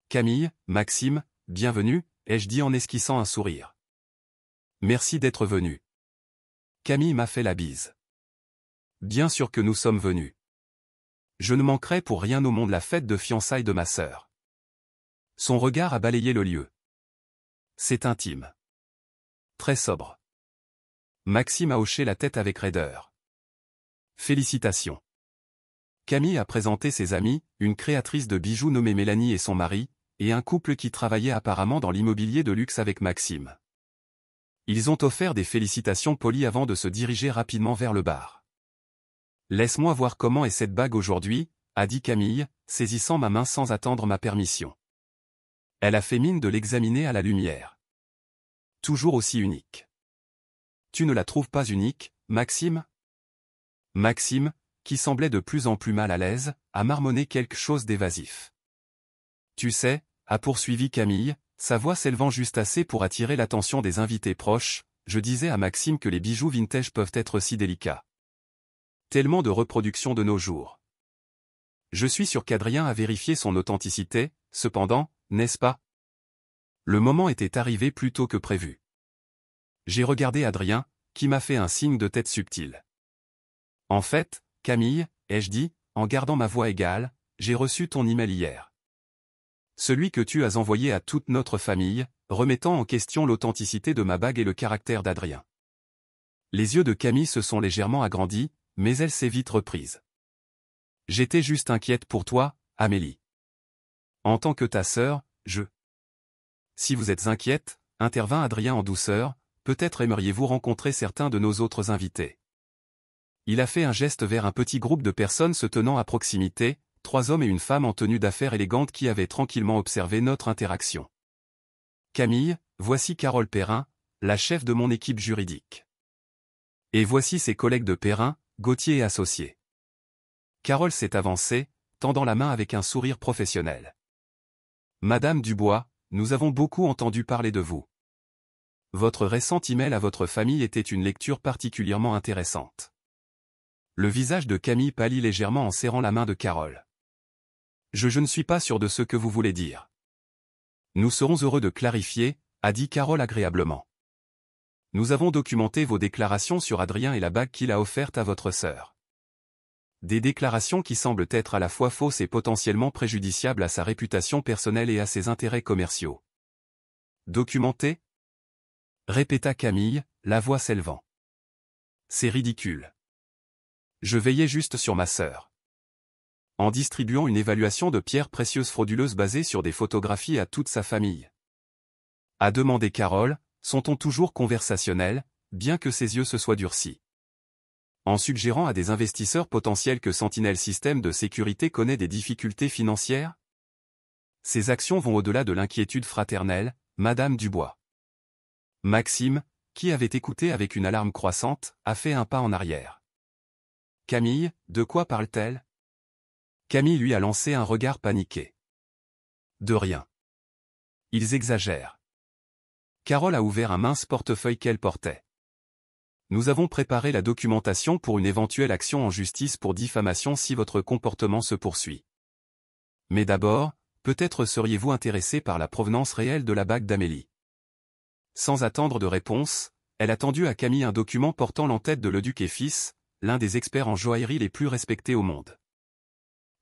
Camille, Maxime, bienvenue, ai-je dit en esquissant un sourire. Merci d'être venu. Camille m'a fait la bise. Bien sûr que nous sommes venus. Je ne manquerai pour rien au monde la fête de fiançailles de ma sœur. Son regard a balayé le lieu. C'est intime. Très sobre. Maxime a hoché la tête avec raideur. Félicitations. Camille a présenté ses amis, une créatrice de bijoux nommée Mélanie et son mari, et un couple qui travaillait apparemment dans l'immobilier de luxe avec Maxime. Ils ont offert des félicitations polies avant de se diriger rapidement vers le bar. « Laisse-moi voir comment est cette bague aujourd'hui », a dit Camille, saisissant ma main sans attendre ma permission. Elle a fait mine de l'examiner à la lumière. Toujours aussi unique. Tu ne la trouves pas unique, Maxime ? Maxime, qui semblait de plus en plus mal à l'aise, a marmonné quelque chose d'évasif. Tu sais, a poursuivi Camille, sa voix s'élevant juste assez pour attirer l'attention des invités proches, je disais à Maxime que les bijoux vintage peuvent être si délicats. Tellement de reproductions de nos jours. Je suis sûr qu'Adrien a vérifié son authenticité, cependant, n'est-ce pas ? Le moment était arrivé plus tôt que prévu. J'ai regardé Adrien, qui m'a fait un signe de tête subtil. En fait, Camille, ai-je dit, en gardant ma voix égale, j'ai reçu ton email hier. Celui que tu as envoyé à toute notre famille, remettant en question l'authenticité de ma bague et le caractère d'Adrien. Les yeux de Camille se sont légèrement agrandis, mais elle s'est vite reprise. J'étais juste inquiète pour toi, Amélie. En tant que ta sœur, je... Si vous êtes inquiète, intervint Adrien en douceur, peut-être aimeriez-vous rencontrer certains de nos autres invités. Il a fait un geste vers un petit groupe de personnes se tenant à proximité, 3 hommes et une femme en tenue d'affaires élégante qui avaient tranquillement observé notre interaction. Camille, voici Carole Perrin, la chef de mon équipe juridique. Et voici ses collègues de Perrin, Gauthier et associés. Carole s'est avancée, tendant la main avec un sourire professionnel. Madame Dubois, nous avons beaucoup entendu parler de vous. Votre récent email à votre famille était une lecture particulièrement intéressante. Le visage de Camille pâlit légèrement en serrant la main de Carole. Je ne suis pas sûr de ce que vous voulez dire. Nous serons heureux de clarifier, a dit Carole agréablement. Nous avons documenté vos déclarations sur Adrien et la bague qu'il a offerte à votre sœur. Des déclarations qui semblent être à la fois fausses et potentiellement préjudiciables à sa réputation personnelle et à ses intérêts commerciaux. Documenté ? Répéta Camille, la voix s'élevant. C'est ridicule. Je veillais juste sur ma sœur. En distribuant une évaluation de pierres précieuses frauduleuses basée sur des photographies à toute sa famille. A demandé Carole, son ton toujours conversationnel, bien que ses yeux se soient durcis. En suggérant à des investisseurs potentiels que Sentinel System de sécurité connaît des difficultés financières ? Ces actions vont au-delà de l'inquiétude fraternelle, Madame Dubois. Maxime, qui avait écouté avec une alarme croissante, a fait un pas en arrière. Camille, de quoi parle-t-elle? Camille lui a lancé un regard paniqué. De rien. Ils exagèrent. Carole a ouvert un mince portefeuille qu'elle portait. Nous avons préparé la documentation pour une éventuelle action en justice pour diffamation si votre comportement se poursuit. Mais d'abord, peut-être seriez-vous intéressé par la provenance réelle de la bague d'Amélie. Sans attendre de réponse, elle a tendu à Camille un document portant l'entête de Leduc et Fils, l'un des experts en joaillerie les plus respectés au monde.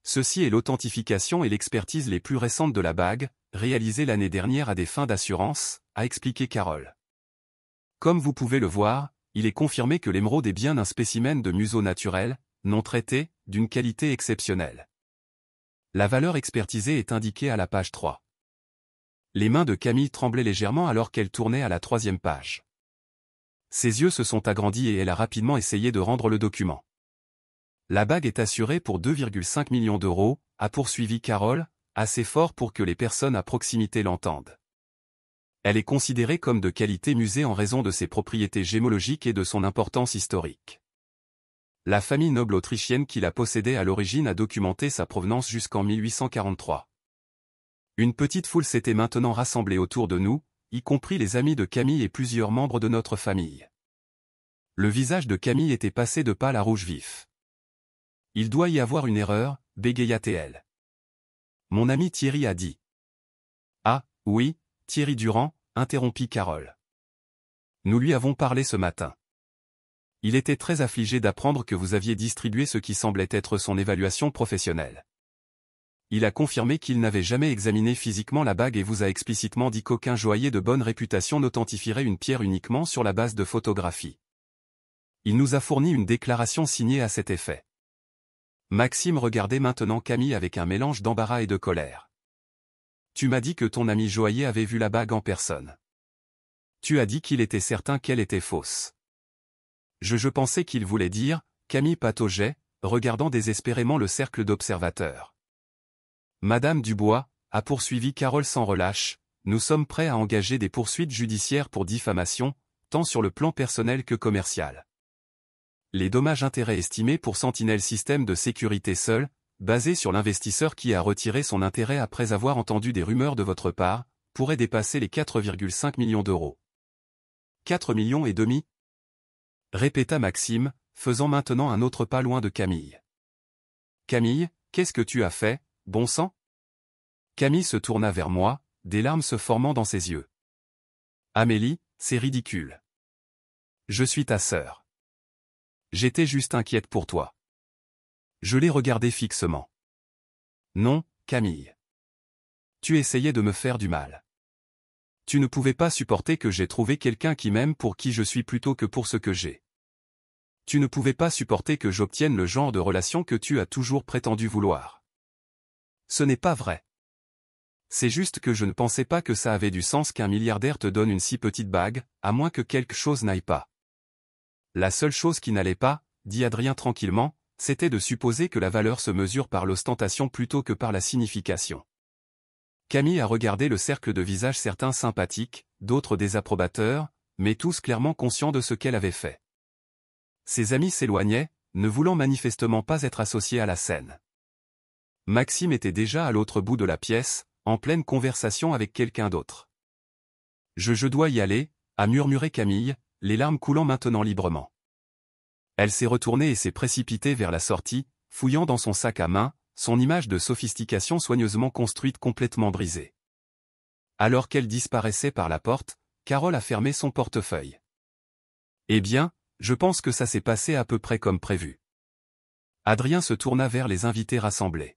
Ceci est l'authentification et l'expertise les plus récentes de la bague, réalisée l'année dernière à des fins d'assurance, a expliqué Carole. Comme vous pouvez le voir, il est confirmé que l'émeraude est bien un spécimen de museau naturel, non traité, d'une qualité exceptionnelle. La valeur expertisée est indiquée à la page 3. Les mains de Camille tremblaient légèrement alors qu'elle tournait à la 3e page. Ses yeux se sont agrandis et elle a rapidement essayé de rendre le document. La bague est assurée pour 2,5 millions d'euros, a poursuivi Carole, assez fort pour que les personnes à proximité l'entendent. Elle est considérée comme de qualité musée en raison de ses propriétés gémologiques et de son importance historique. La famille noble autrichienne qui la possédait à l'origine a documenté sa provenance jusqu'en 1843. Une petite foule s'était maintenant rassemblée autour de nous, y compris les amis de Camille et plusieurs membres de notre famille. Le visage de Camille était passé de pâle à rouge vif. Il doit y avoir une erreur, bégaya-t-elle. Mon ami Thierry a dit. Ah, oui, Thierry Durand, interrompit Carole. Nous lui avons parlé ce matin. Il était très affligé d'apprendre que vous aviez distribué ce qui semblait être son évaluation professionnelle. Il a confirmé qu'il n'avait jamais examiné physiquement la bague et vous a explicitement dit qu'aucun joaillier de bonne réputation n'authentifierait une pierre uniquement sur la base de photographies. Il nous a fourni une déclaration signée à cet effet. Maxime regardait maintenant Camille avec un mélange d'embarras et de colère. Tu m'as dit que ton ami joaillier avait vu la bague en personne. Tu as dit qu'il était certain qu'elle était fausse. Je pensais qu'il voulait dire, Camille pataugeait, regardant désespérément le cercle d'observateurs. Madame Dubois, a poursuivi Carole sans relâche, nous sommes prêts à engager des poursuites judiciaires pour diffamation, tant sur le plan personnel que commercial. Les dommages-intérêts estimés pour Sentinel Système de sécurité seul, basés sur l'investisseur qui a retiré son intérêt après avoir entendu des rumeurs de votre part, pourraient dépasser les 4,5 millions d'euros. 4 millions et demi ? Répéta Maxime, faisant maintenant un autre pas loin de Camille. Camille, qu'est-ce que tu as fait, bon sang ? Camille se tourna vers moi, des larmes se formant dans ses yeux. Amélie, c'est ridicule. Je suis ta sœur. J'étais juste inquiète pour toi. Je l'ai regardée fixement. Non, Camille. Tu essayais de me faire du mal. Tu ne pouvais pas supporter que j'ai trouvé quelqu'un qui m'aime pour qui je suis plutôt que pour ce que j'ai. Tu ne pouvais pas supporter que j'obtienne le genre de relation que tu as toujours prétendu vouloir. Ce n'est pas vrai. C'est juste que je ne pensais pas que ça avait du sens qu'un milliardaire te donne une si petite bague, à moins que quelque chose n'aille pas. La seule chose qui n'allait pas, dit Adrien tranquillement, c'était de supposer que la valeur se mesure par l'ostentation plutôt que par la signification. Camille a regardé le cercle de visages certains sympathiques, d'autres désapprobateurs, mais tous clairement conscients de ce qu'elle avait fait. Ses amis s'éloignaient, ne voulant manifestement pas être associés à la scène. Maxime était déjà à l'autre bout de la pièce, en pleine conversation avec quelqu'un d'autre. Je dois y aller, a murmuré Camille, les larmes coulant maintenant librement. Elle s'est retournée et s'est précipitée vers la sortie, fouillant dans son sac à main, son image de sophistication soigneusement construite complètement brisée. Alors qu'elle disparaissait par la porte, Carole a fermé son portefeuille. Eh bien, je pense que ça s'est passé à peu près comme prévu. Adrien se tourna vers les invités rassemblés.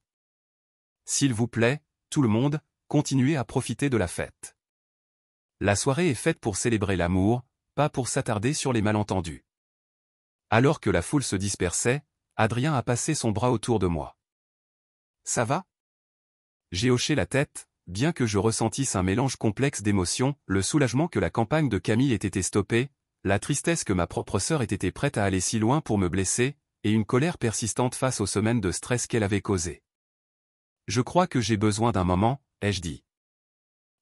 S'il vous plaît, tout le monde, continuez à profiter de la fête. La soirée est faite pour célébrer l'amour, pas pour s'attarder sur les malentendus. Alors que la foule se dispersait, Adrien a passé son bras autour de moi. Ça va ? J'ai hoché la tête, bien que je ressentisse un mélange complexe d'émotions, le soulagement que la campagne de Camille ait été stoppée, la tristesse que ma propre sœur ait été prête à aller si loin pour me blesser, et une colère persistante face aux semaines de stress qu'elle avait causées. Je crois que j'ai besoin d'un moment, ai-je dit.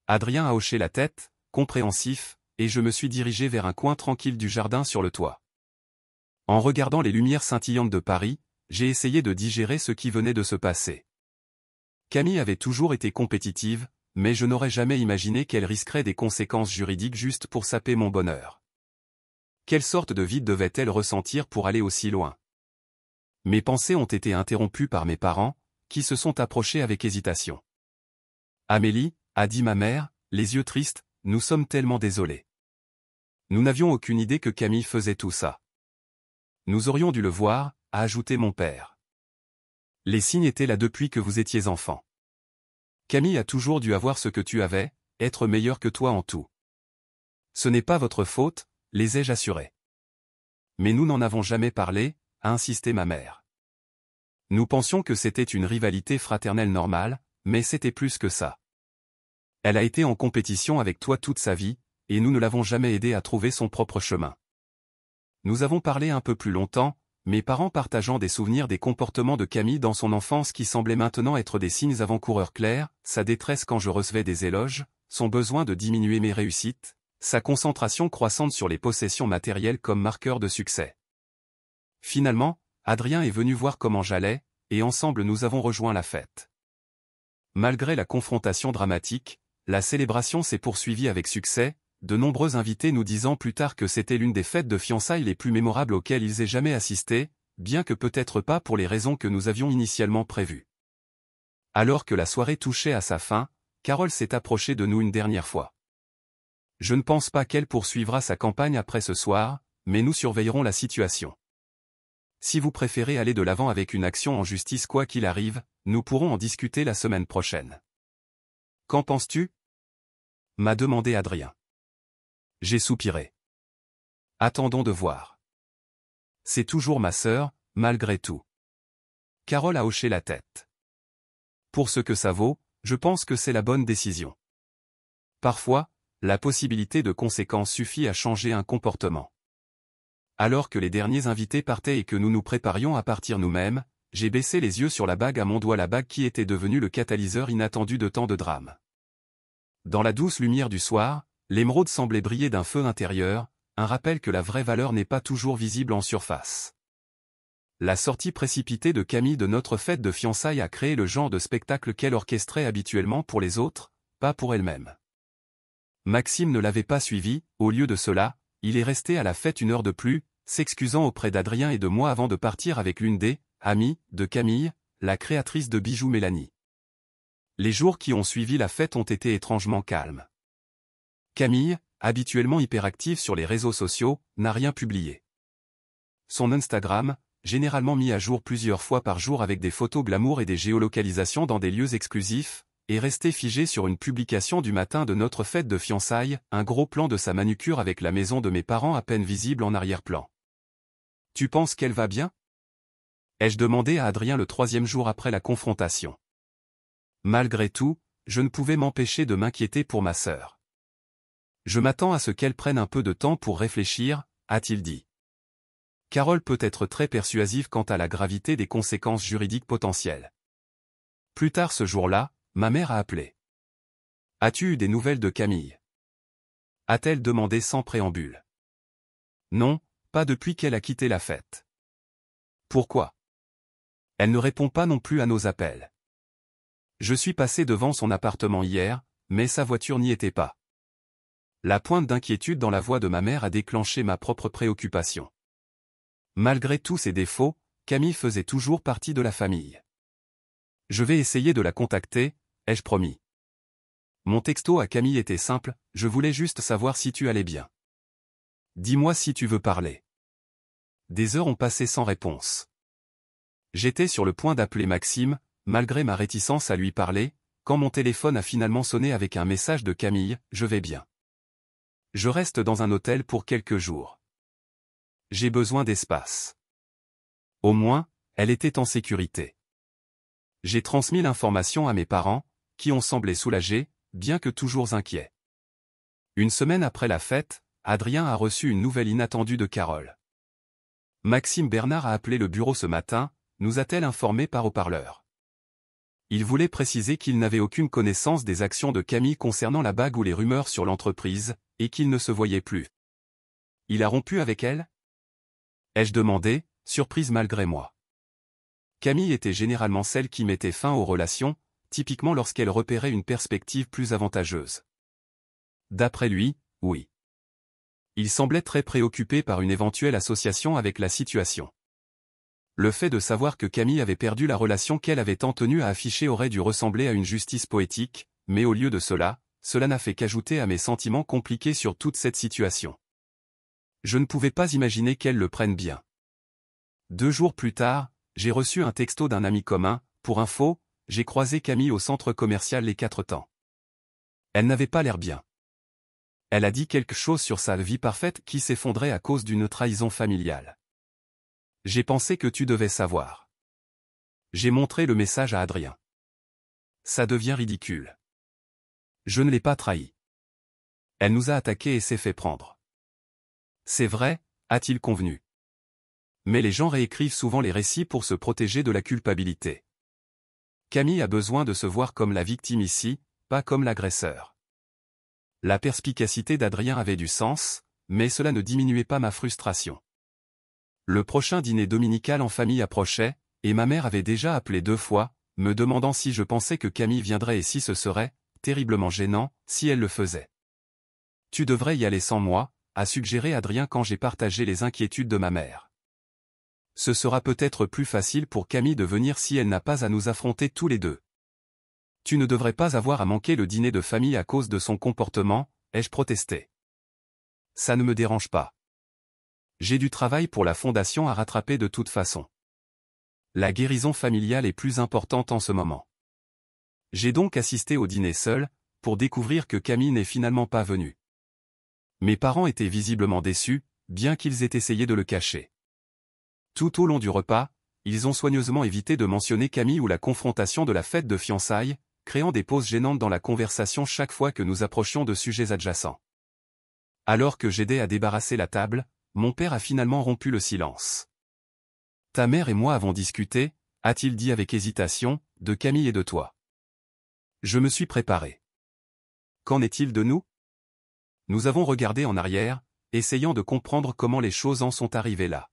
Adrien a hoché la tête, compréhensif, et je me suis dirigé vers un coin tranquille du jardin sur le toit. En regardant les lumières scintillantes de Paris, j'ai essayé de digérer ce qui venait de se passer. Camille avait toujours été compétitive, mais je n'aurais jamais imaginé qu'elle risquerait des conséquences juridiques juste pour saper mon bonheur. Quelle sorte de vide devait-elle ressentir pour aller aussi loin? Mes pensées ont été interrompues par mes parents, qui se sont approchés avec hésitation. Amélie, a dit ma mère, les yeux tristes, nous sommes tellement désolés. Nous n'avions aucune idée que Camille faisait tout ça. Nous aurions dû le voir, a ajouté mon père. Les signes étaient là depuis que vous étiez enfant. Camille a toujours dû avoir ce que tu avais, être meilleur que toi en tout. Ce n'est pas votre faute, les ai-je assurés. Mais nous n'en avons jamais parlé, a insisté ma mère. Nous pensions que c'était une rivalité fraternelle normale, mais c'était plus que ça. Elle a été en compétition avec toi toute sa vie, et nous ne l'avons jamais aidée à trouver son propre chemin. Nous avons parlé un peu plus longtemps, mes parents partageant des souvenirs des comportements de Camille dans son enfance qui semblaient maintenant être des signes avant-coureurs clairs, sa détresse quand je recevais des éloges, son besoin de diminuer mes réussites, sa concentration croissante sur les possessions matérielles comme marqueur de succès. Finalement, Adrien est venu voir comment j'allais, et ensemble nous avons rejoint la fête. Malgré la confrontation dramatique, la célébration s'est poursuivie avec succès, de nombreux invités nous disant plus tard que c'était l'une des fêtes de fiançailles les plus mémorables auxquelles ils aient jamais assisté, bien que peut-être pas pour les raisons que nous avions initialement prévues. Alors que la soirée touchait à sa fin, Carole s'est approchée de nous une dernière fois. Je ne pense pas qu'elle poursuivra sa campagne après ce soir, mais nous surveillerons la situation. Si vous préférez aller de l'avant avec une action en justice quoi qu'il arrive, nous pourrons en discuter la semaine prochaine. Qu'en penses-tu? M'a demandé Adrien. J'ai soupiré. Attendons de voir. C'est toujours ma sœur, malgré tout. Carole a hoché la tête. Pour ce que ça vaut, je pense que c'est la bonne décision. Parfois, la possibilité de conséquences suffit à changer un comportement. Alors que les derniers invités partaient et que nous nous préparions à partir nous-mêmes, j'ai baissé les yeux sur la bague à mon doigt, la bague qui était devenue le catalyseur inattendu de tant de drames. Dans la douce lumière du soir, l'émeraude semblait briller d'un feu intérieur, un rappel que la vraie valeur n'est pas toujours visible en surface. La sortie précipitée de Camille de notre fête de fiançailles a créé le genre de spectacle qu'elle orchestrait habituellement pour les autres, pas pour elle-même. Maxime ne l'avait pas suivi, au lieu de cela, il est resté à la fête une heure de plus, s'excusant auprès d'Adrien et de moi avant de partir avec l'une des amies de Camille, la créatrice de bijoux Mélanie. Les jours qui ont suivi la fête ont été étrangement calmes. Camille, habituellement hyperactive sur les réseaux sociaux, n'a rien publié. Son Instagram, généralement mis à jour plusieurs fois par jour avec des photos glamour et des géolocalisations dans des lieux exclusifs, est resté figé sur une publication du matin de notre fête de fiançailles, un gros plan de sa manucure avec la maison de mes parents à peine visible en arrière-plan. « Tu penses qu'elle va bien ?» ai-je demandé à Adrien le 3e jour après la confrontation. Malgré tout, je ne pouvais m'empêcher de m'inquiéter pour ma sœur. Je m'attends à ce qu'elle prenne un peu de temps pour réfléchir, a-t-il dit. Carole peut être très persuasive quant à la gravité des conséquences juridiques potentielles. Plus tard ce jour-là, ma mère a appelé. « As-tu eu des nouvelles de Camille ?» a-t-elle demandé sans préambule. Non, pas depuis qu'elle a quitté la fête. Pourquoi? Elle ne répond pas non plus à nos appels. Je suis passé devant son appartement hier, mais sa voiture n'y était pas. La pointe d'inquiétude dans la voix de ma mère a déclenché ma propre préoccupation. Malgré tous ses défauts, Camille faisait toujours partie de la famille. Je vais essayer de la contacter, ai-je promis. Mon texto à Camille était simple, je voulais juste savoir si tu allais bien. Dis-moi si tu veux parler. Des heures ont passé sans réponse. J'étais sur le point d'appeler Maxime, malgré ma réticence à lui parler, quand mon téléphone a finalement sonné avec un message de Camille, je vais bien. Je reste dans un hôtel pour quelques jours. J'ai besoin d'espace. Au moins, elle était en sécurité. J'ai transmis l'information à mes parents, qui ont semblé soulagés, bien que toujours inquiets. Une semaine après la fête, Adrien a reçu une nouvelle inattendue de Carole. Maxime Bernard a appelé le bureau ce matin, nous a-t-elle informé par haut-parleur. Il voulait préciser qu'il n'avait aucune connaissance des actions de Camille concernant la bague ou les rumeurs sur l'entreprise, et qu'il ne se voyait plus. Il a rompu avec elle? Ai-je demandé, surprise malgré moi. Camille était généralement celle qui mettait fin aux relations, typiquement lorsqu'elle repérait une perspective plus avantageuse. D'après lui, oui. Il semblait très préoccupé par une éventuelle association avec la situation. Le fait de savoir que Camille avait perdu la relation qu'elle avait tant tenu à afficher aurait dû ressembler à une justice poétique, mais au lieu de cela, cela n'a fait qu'ajouter à mes sentiments compliqués sur toute cette situation. Je ne pouvais pas imaginer qu'elle le prenne bien. 2 jours plus tard, j'ai reçu un texto d'un ami commun. Pour info, j'ai croisé Camille au centre commercial Les 4 Temps. Elle n'avait pas l'air bien. Elle a dit quelque chose sur sa vie parfaite qui s'effondrait à cause d'une trahison familiale. J'ai pensé que tu devais savoir. J'ai montré le message à Adrien. Ça devient ridicule. Je ne l'ai pas trahi. Elle nous a attaqués et s'est fait prendre. C'est vrai, a-t-il convenu. Mais les gens réécrivent souvent les récits pour se protéger de la culpabilité. Camille a besoin de se voir comme la victime ici, pas comme l'agresseur. La perspicacité d'Adrien avait du sens, mais cela ne diminuait pas ma frustration. Le prochain dîner dominical en famille approchait, et ma mère avait déjà appelé 2 fois, me demandant si je pensais que Camille viendrait et si ce serait, terriblement gênant, si elle le faisait. Tu devrais y aller sans moi, a suggéré Adrien quand j'ai partagé les inquiétudes de ma mère. Ce sera peut-être plus facile pour Camille de venir si elle n'a pas à nous affronter tous les deux. Tu ne devrais pas avoir à manquer le dîner de famille à cause de son comportement, ai-je protesté. Ça ne me dérange pas. J'ai du travail pour la fondation à rattraper de toute façon. La guérison familiale est plus importante en ce moment. J'ai donc assisté au dîner seul, pour découvrir que Camille n'est finalement pas venue. Mes parents étaient visiblement déçus, bien qu'ils aient essayé de le cacher. Tout au long du repas, ils ont soigneusement évité de mentionner Camille ou la confrontation de la fête de fiançailles, créant des pauses gênantes dans la conversation chaque fois que nous approchions de sujets adjacents. Alors que j'aidais à débarrasser la table, mon père a finalement rompu le silence. Ta mère et moi avons discuté, a-t-il dit avec hésitation, de Camille et de toi. Je me suis préparé. Qu'en est-il de nous? Nous avons regardé en arrière, essayant de comprendre comment les choses en sont arrivées là.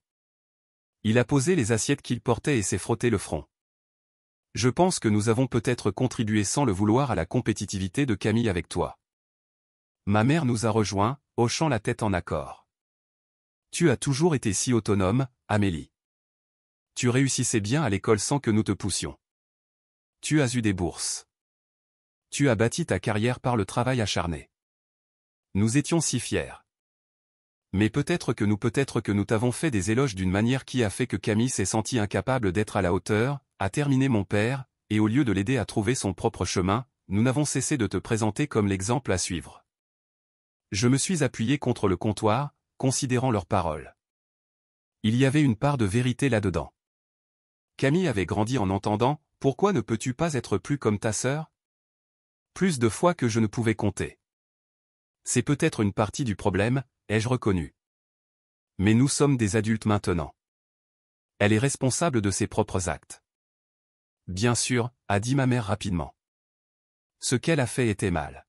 Il a posé les assiettes qu'il portait et s'est frotté le front. Je pense que nous avons peut-être contribué sans le vouloir à la compétitivité de Camille avec toi. Ma mère nous a rejoints, hochant la tête en accord. Tu as toujours été si autonome, Amélie. Tu réussissais bien à l'école sans que nous te poussions. Tu as eu des bourses. Tu as bâti ta carrière par le travail acharné. Nous étions si fiers. Mais peut-être que nous t'avons fait des éloges d'une manière qui a fait que Camille s'est sentie incapable d'être à la hauteur, a terminé mon père, et au lieu de l'aider à trouver son propre chemin, nous n'avons cessé de te présenter comme l'exemple à suivre. Je me suis appuyé contre le comptoir, considérant leurs paroles. Il y avait une part de vérité là-dedans. Camille avait grandi en entendant « Pourquoi ne peux-tu pas être plus comme ta sœur ?» Plus de fois que je ne pouvais compter. C'est peut-être une partie du problème, ai-je reconnu. Mais nous sommes des adultes maintenant. Elle est responsable de ses propres actes. Bien sûr, a dit ma mère rapidement. Ce qu'elle a fait était mal.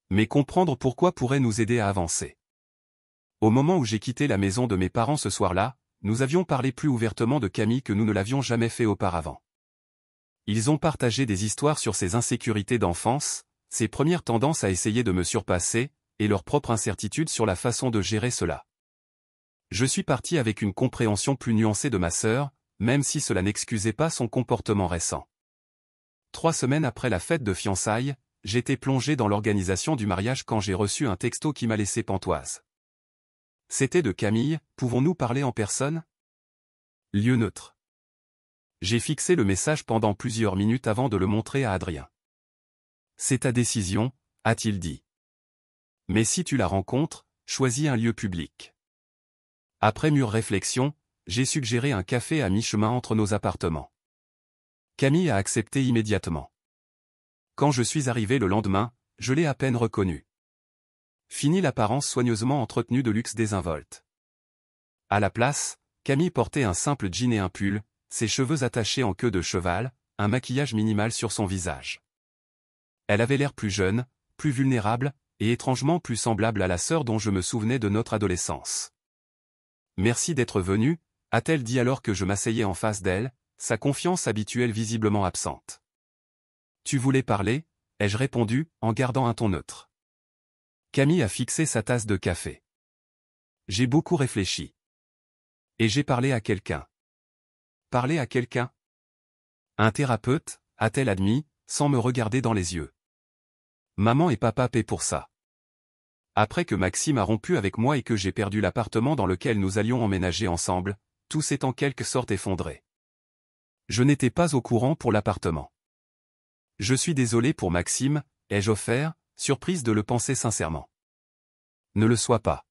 Mais comprendre pourquoi pourrait nous aider à avancer. Au moment où j'ai quitté la maison de mes parents ce soir-là, nous avions parlé plus ouvertement de Camille que nous ne l'avions jamais fait auparavant. Ils ont partagé des histoires sur ses insécurités d'enfance, ses premières tendances à essayer de me surpasser, et leur propre incertitude sur la façon de gérer cela. Je suis parti avec une compréhension plus nuancée de ma sœur, même si cela n'excusait pas son comportement récent. 3 semaines après la fête de fiançailles, j'étais plongé dans l'organisation du mariage quand j'ai reçu un texto qui m'a laissé pantoise. C'était de Camille, pouvons-nous parler en personne? Lieu neutre. J'ai fixé le message pendant plusieurs minutes avant de le montrer à Adrien. C'est ta décision, a-t-il dit. Mais si tu la rencontres, choisis un lieu public. Après mûre réflexion, j'ai suggéré un café à mi-chemin entre nos appartements. Camille a accepté immédiatement. Quand je suis arrivé le lendemain, je l'ai à peine reconnu. Fini l'apparence soigneusement entretenue de luxe désinvolte. À la place, Camille portait un simple jean et un pull, ses cheveux attachés en queue de cheval, un maquillage minimal sur son visage. Elle avait l'air plus jeune, plus vulnérable, et étrangement plus semblable à la sœur dont je me souvenais de notre adolescence. « Merci d'être venue », a-t-elle dit alors que je m'asseyais en face d'elle, sa confiance habituelle visiblement absente. « Tu voulais parler ?» ai-je répondu, en gardant un ton neutre. Camille a fixé sa tasse de café. J'ai beaucoup réfléchi. Et j'ai parlé à quelqu'un. Parler à quelqu'un? Un thérapeute, a-t-elle admis, sans me regarder dans les yeux. Maman et papa paient pour ça. Après que Maxime a rompu avec moi et que j'ai perdu l'appartement dans lequel nous allions emménager ensemble, tout s'est en quelque sorte effondré. Je n'étais pas au courant pour l'appartement. Je suis désolé pour Maxime, ai-je offert, surprise de le penser sincèrement. Ne le sois pas.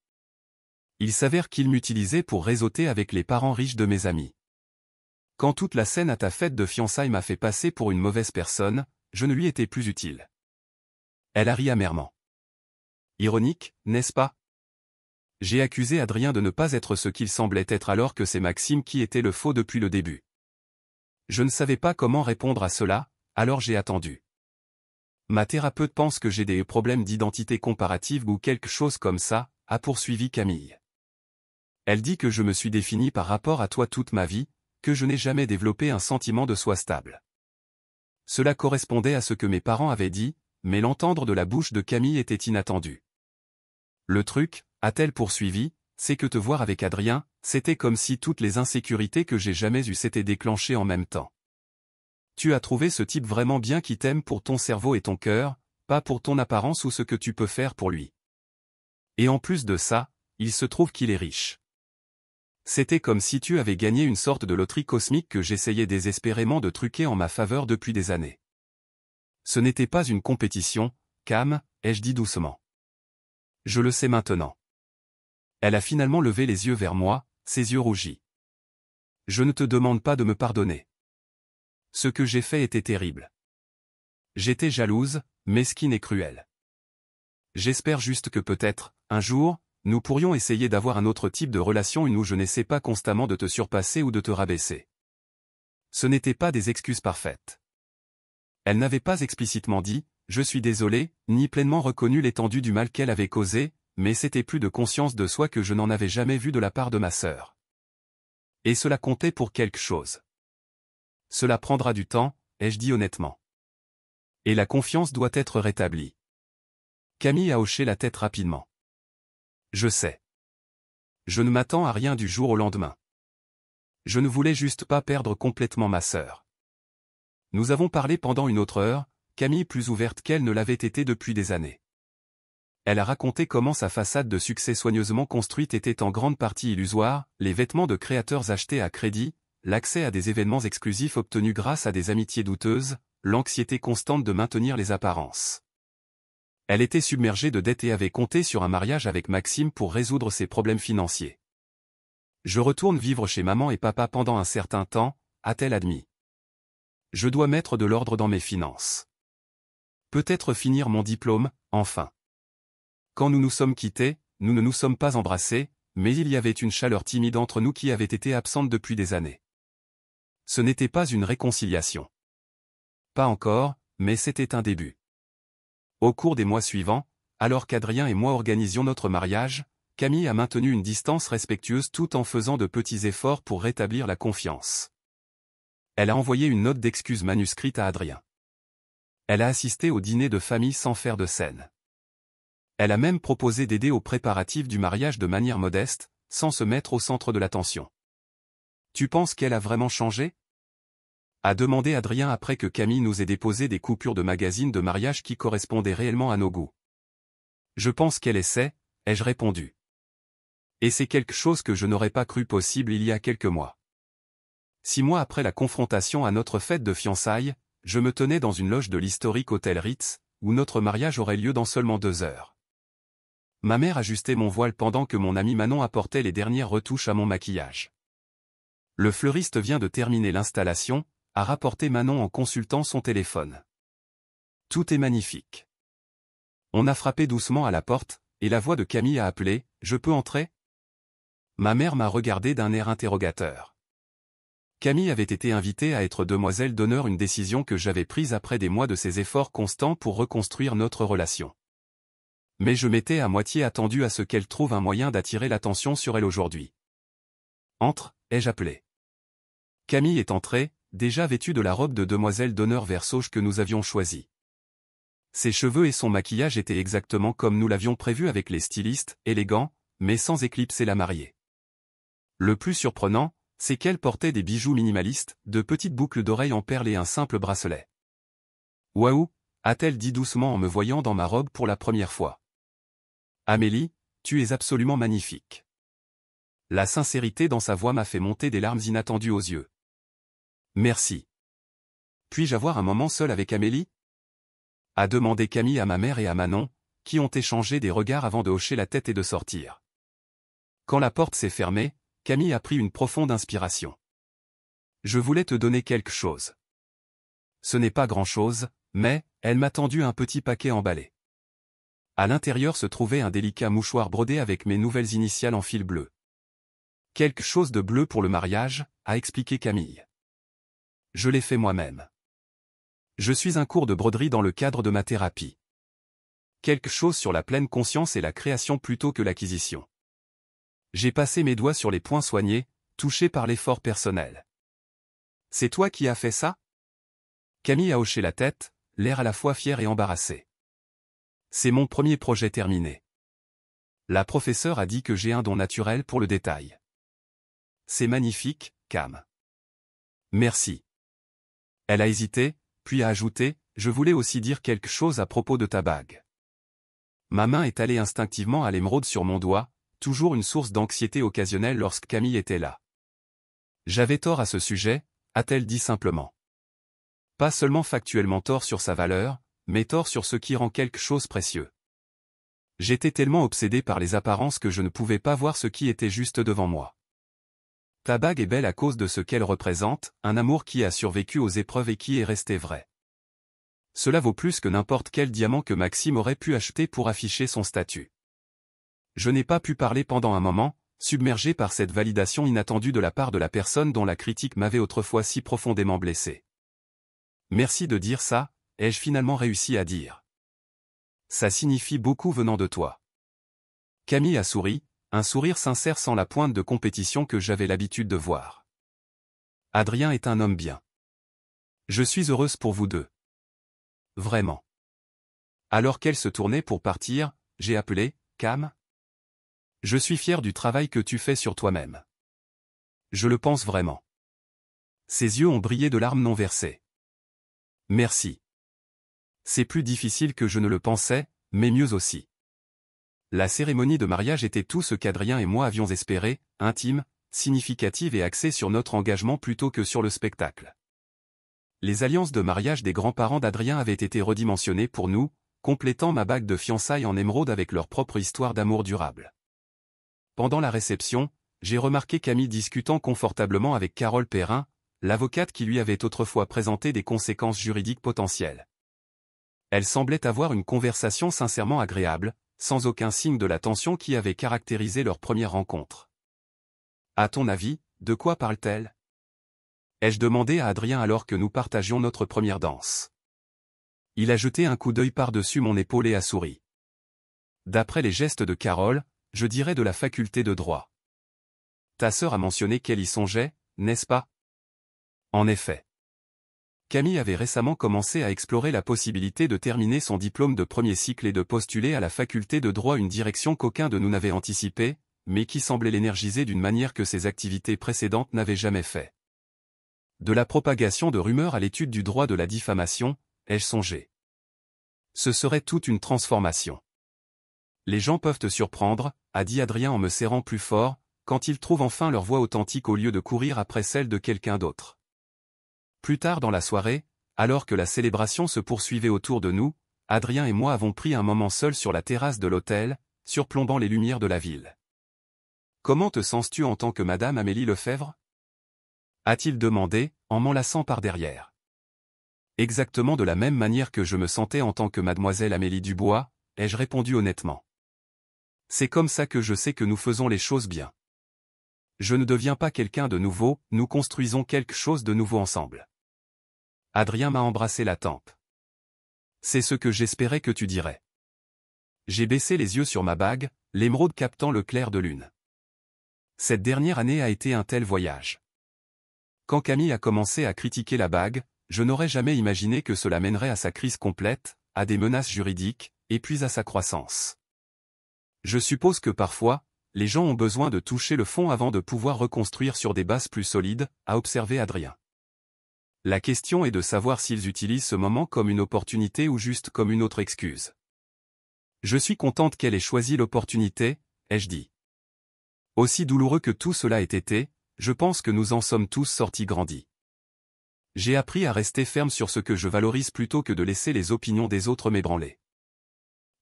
Il s'avère qu'il m'utilisait pour réseauter avec les parents riches de mes amis. Quand toute la scène à ta fête de fiançailles m'a fait passer pour une mauvaise personne, je ne lui étais plus utile. Elle a ri amèrement. Ironique, n'est-ce pas? J'ai accusé Adrien de ne pas être ce qu'il semblait être alors que c'est Maxime qui était le faux depuis le début. Je ne savais pas comment répondre à cela, alors j'ai attendu. Ma thérapeute pense que j'ai des problèmes d'identité comparative ou quelque chose comme ça, a poursuivi Camille. Elle dit que je me suis défini par rapport à toi toute ma vie, que je n'ai jamais développé un sentiment de soi stable. Cela correspondait à ce que mes parents avaient dit, mais l'entendre de la bouche de Camille était inattendu. Le truc, a-t-elle poursuivi, c'est que te voir avec Adrien, c'était comme si toutes les insécurités que j'ai jamais eues s'étaient déclenchées en même temps. Tu as trouvé ce type vraiment bien qui t'aime pour ton cerveau et ton cœur, pas pour ton apparence ou ce que tu peux faire pour lui. Et en plus de ça, il se trouve qu'il est riche. C'était comme si tu avais gagné une sorte de loterie cosmique que j'essayais désespérément de truquer en ma faveur depuis des années. Ce n'était pas une compétition, Cam, ai-je dit doucement. Je le sais maintenant. Elle a finalement levé les yeux vers moi, ses yeux rougis. Je ne te demande pas de me pardonner. Ce que j'ai fait était terrible. J'étais jalouse, mesquine et cruelle. J'espère juste que peut-être, un jour, nous pourrions essayer d'avoir un autre type de relation où je n'essaie pas constamment de te surpasser ou de te rabaisser. Ce n'étaient pas des excuses parfaites. Elle n'avait pas explicitement dit « je suis désolé », ni pleinement reconnu l'étendue du mal qu'elle avait causé, mais c'était plus de conscience de soi que je n'en avais jamais vu de la part de ma sœur. Et cela comptait pour quelque chose. Cela prendra du temps, ai-je dit honnêtement. Et la confiance doit être rétablie. Camille a hoché la tête rapidement. Je sais. Je ne m'attends à rien du jour au lendemain. Je ne voulais juste pas perdre complètement ma sœur. Nous avons parlé pendant une autre heure, Camille plus ouverte qu'elle ne l'avait été depuis des années. Elle a raconté comment sa façade de succès soigneusement construite était en grande partie illusoire, les vêtements de créateurs achetés à crédit, l'accès à des événements exclusifs obtenus grâce à des amitiés douteuses, l'anxiété constante de maintenir les apparences. Elle était submergée de dettes et avait compté sur un mariage avec Maxime pour résoudre ses problèmes financiers. Je retourne vivre chez maman et papa pendant un certain temps, a-t-elle admis. Je dois mettre de l'ordre dans mes finances. Peut-être finir mon diplôme, enfin. Quand nous nous sommes quittés, nous ne nous sommes pas embrassés, mais il y avait une chaleur timide entre nous qui avait été absente depuis des années. Ce n'était pas une réconciliation. Pas encore, mais c'était un début. Au cours des mois suivants, alors qu'Adrien et moi organisions notre mariage, Camille a maintenu une distance respectueuse tout en faisant de petits efforts pour rétablir la confiance. Elle a envoyé une note d'excuse manuscrite à Adrien. Elle a assisté au dîner de famille sans faire de scène. Elle a même proposé d'aider aux préparatifs du mariage de manière modeste, sans se mettre au centre de l'attention. Tu penses qu'elle a vraiment changé? A demandé Adrien après que Camille nous ait déposé des coupures de magazines de mariage qui correspondaient réellement à nos goûts. Je pense qu'elle essaie, ai-je répondu. Et c'est quelque chose que je n'aurais pas cru possible il y a quelques mois. 6 mois après la confrontation à notre fête de fiançailles, je me tenais dans une loge de l'historique hôtel Ritz, où notre mariage aurait lieu dans seulement 2 heures. Ma mère ajustait mon voile pendant que mon amie Manon apportait les dernières retouches à mon maquillage. Le fleuriste vient de terminer l'installation, a rapporté Manon en consultant son téléphone. Tout est magnifique. On a frappé doucement à la porte, et la voix de Camille a appelé « Je peux entrer ?» Ma mère m'a regardé d'un air interrogateur. Camille avait été invitée à être demoiselle d'honneur, une décision que j'avais prise après des mois de ses efforts constants pour reconstruire notre relation. Mais je m'étais à moitié attendu à ce qu'elle trouve un moyen d'attirer l'attention sur elle aujourd'hui. « Entre » ai-je appelé. Camille est entrée, déjà vêtue de la robe de demoiselle d'honneur vert sauge que nous avions choisie. Ses cheveux et son maquillage étaient exactement comme nous l'avions prévu avec les stylistes, élégants, mais sans éclipser la mariée. Le plus surprenant, c'est qu'elle portait des bijoux minimalistes, de petites boucles d'oreilles en perles et un simple bracelet. « Waouh !» a-t-elle dit doucement en me voyant dans ma robe pour la première fois. « Amélie, tu es absolument magnifique. » La sincérité dans sa voix m'a fait monter des larmes inattendues aux yeux. « Merci. Puis-je avoir un moment seul avec Amélie ?» a demandé Camille à ma mère et à Manon, qui ont échangé des regards avant de hocher la tête et de sortir. Quand la porte s'est fermée, Camille a pris une profonde inspiration. « Je voulais te donner quelque chose. » Ce n'est pas grand-chose, mais elle m'a tendu un petit paquet emballé. À l'intérieur se trouvait un délicat mouchoir brodé avec mes nouvelles initiales en fil bleu. « Quelque chose de bleu pour le mariage », a expliqué Camille. « Je l'ai fait moi-même. Je suis un cours de broderie dans le cadre de ma thérapie. Quelque chose sur la pleine conscience et la création plutôt que l'acquisition. J'ai passé mes doigts sur les points soignés, touchés par l'effort personnel. « C'est toi qui as fait ça ?» Camille a hoché la tête, l'air à la fois fier et embarrassé. « C'est mon premier projet terminé. La professeure a dit que j'ai un don naturel pour le détail. » « C'est magnifique, Cam. » « Merci. » Elle a hésité, puis a ajouté, « Je voulais aussi dire quelque chose à propos de ta bague. » Ma main est allée instinctivement à l'émeraude sur mon doigt, toujours une source d'anxiété occasionnelle lorsque Camille était là. « J'avais tort à ce sujet », a-t-elle dit simplement. Pas seulement factuellement tort sur sa valeur, mais tort sur ce qui rend quelque chose précieux. J'étais tellement obsédé par les apparences que je ne pouvais pas voir ce qui était juste devant moi. Ta bague est belle à cause de ce qu'elle représente, un amour qui a survécu aux épreuves et qui est resté vrai. Cela vaut plus que n'importe quel diamant que Maxime aurait pu acheter pour afficher son statut. Je n'ai pas pu parler pendant un moment, submergé par cette validation inattendue de la part de la personne dont la critique m'avait autrefois si profondément blessé. « Merci de dire ça », ai-je finalement réussi à dire. « Ça signifie beaucoup venant de toi. » Camille a souri, un sourire sincère sans la pointe de compétition que j'avais l'habitude de voir. « Adrien est un homme bien. Je suis heureuse pour vous deux. Vraiment. » Alors qu'elle se tournait pour partir, j'ai appelé, « Cam ? Je suis fier du travail que tu fais sur toi-même. Je le pense vraiment. » Ses yeux ont brillé de larmes non versées. « Merci. C'est plus difficile que je ne le pensais, mais mieux aussi. » La cérémonie de mariage était tout ce qu'Adrien et moi avions espéré, intime, significative et axée sur notre engagement plutôt que sur le spectacle. Les alliances de mariage des grands-parents d'Adrien avaient été redimensionnées pour nous, complétant ma bague de fiançailles en émeraude avec leur propre histoire d'amour durable. Pendant la réception, j'ai remarqué Camille discutant confortablement avec Carole Perrin, l'avocate qui lui avait autrefois présenté des conséquences juridiques potentielles. Elle semblait avoir une conversation sincèrement agréable, sans aucun signe de la tension qui avait caractérisé leur première rencontre. « À ton avis, de quoi parle-t-elle » ai-je demandé à Adrien alors que nous partagions notre première danse. Il a jeté un coup d'œil par-dessus mon épaule et a souri. D'après les gestes de Carole, je dirais de la faculté de droit. Ta sœur a mentionné qu'elle y songeait, n'est-ce pas ? En effet. Camille avait récemment commencé à explorer la possibilité de terminer son diplôme de premier cycle et de postuler à la faculté de droit, une direction qu'aucun de nous n'avait anticipée, mais qui semblait l'énergiser d'une manière que ses activités précédentes n'avaient jamais fait. De la propagation de rumeurs à l'étude du droit de la diffamation, ai-je songé. Ce serait toute une transformation. Les gens peuvent te surprendre, a dit Adrien en me serrant plus fort, quand ils trouvent enfin leur voix authentique au lieu de courir après celle de quelqu'un d'autre. Plus tard dans la soirée, alors que la célébration se poursuivait autour de nous, Adrien et moi avons pris un moment seuls sur la terrasse de l'hôtel, surplombant les lumières de la ville. « Comment te sens-tu en tant que Madame Amélie Lefebvre » a-t-il demandé, en m'enlaçant par derrière. Exactement de la même manière que je me sentais en tant que Mademoiselle Amélie Dubois, ai-je répondu honnêtement. C'est comme ça que je sais que nous faisons les choses bien. Je ne deviens pas quelqu'un de nouveau, nous construisons quelque chose de nouveau ensemble. Adrien m'a embrassé la tempe. C'est ce que j'espérais que tu dirais. J'ai baissé les yeux sur ma bague, l'émeraude captant le clair de lune. Cette dernière année a été un tel voyage. Quand Camille a commencé à critiquer la bague, je n'aurais jamais imaginé que cela mènerait à sa crise complète, à des menaces juridiques, et puis à sa croissance. Je suppose que parfois, les gens ont besoin de toucher le fond avant de pouvoir reconstruire sur des bases plus solides, a observé Adrien. La question est de savoir s'ils utilisent ce moment comme une opportunité ou juste comme une autre excuse. Je suis contente qu'elle ait choisi l'opportunité, ai-je dit. Aussi douloureux que tout cela ait été, je pense que nous en sommes tous sortis grandis. J'ai appris à rester ferme sur ce que je valorise plutôt que de laisser les opinions des autres m'ébranler.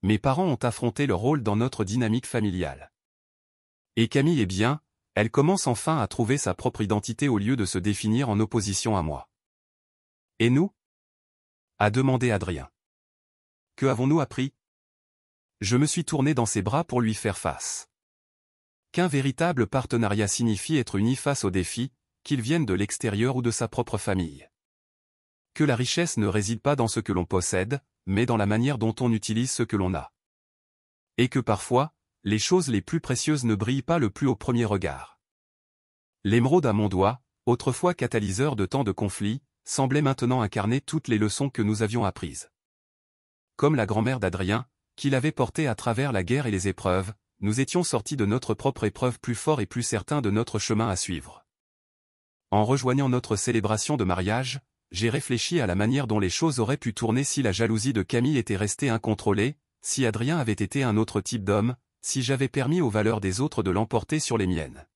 Mes parents ont affronté leur rôle dans notre dynamique familiale. Et Camille est bien, elle commence enfin à trouver sa propre identité au lieu de se définir en opposition à moi. Et nous ? A demandé Adrien. Que avons-nous appris ? Je me suis tourné dans ses bras pour lui faire face. Qu'un véritable partenariat signifie être uni face aux défis, qu'ils viennent de l'extérieur ou de sa propre famille. Que la richesse ne réside pas dans ce que l'on possède, mais dans la manière dont on utilise ce que l'on a. Et que parfois, les choses les plus précieuses ne brillent pas le plus au premier regard. L'émeraude à mon doigt, autrefois catalyseur de tant de conflits, semblait maintenant incarner toutes les leçons que nous avions apprises. Comme la grand-mère d'Adrien, qui l'avait porté à travers la guerre et les épreuves, nous étions sortis de notre propre épreuve plus forts et plus certains de notre chemin à suivre. En rejoignant notre célébration de mariage, j'ai réfléchi à la manière dont les choses auraient pu tourner si la jalousie de Camille était restée incontrôlée, si Adrien avait été un autre type d'homme, si j'avais permis aux valeurs des autres de l'emporter sur les miennes.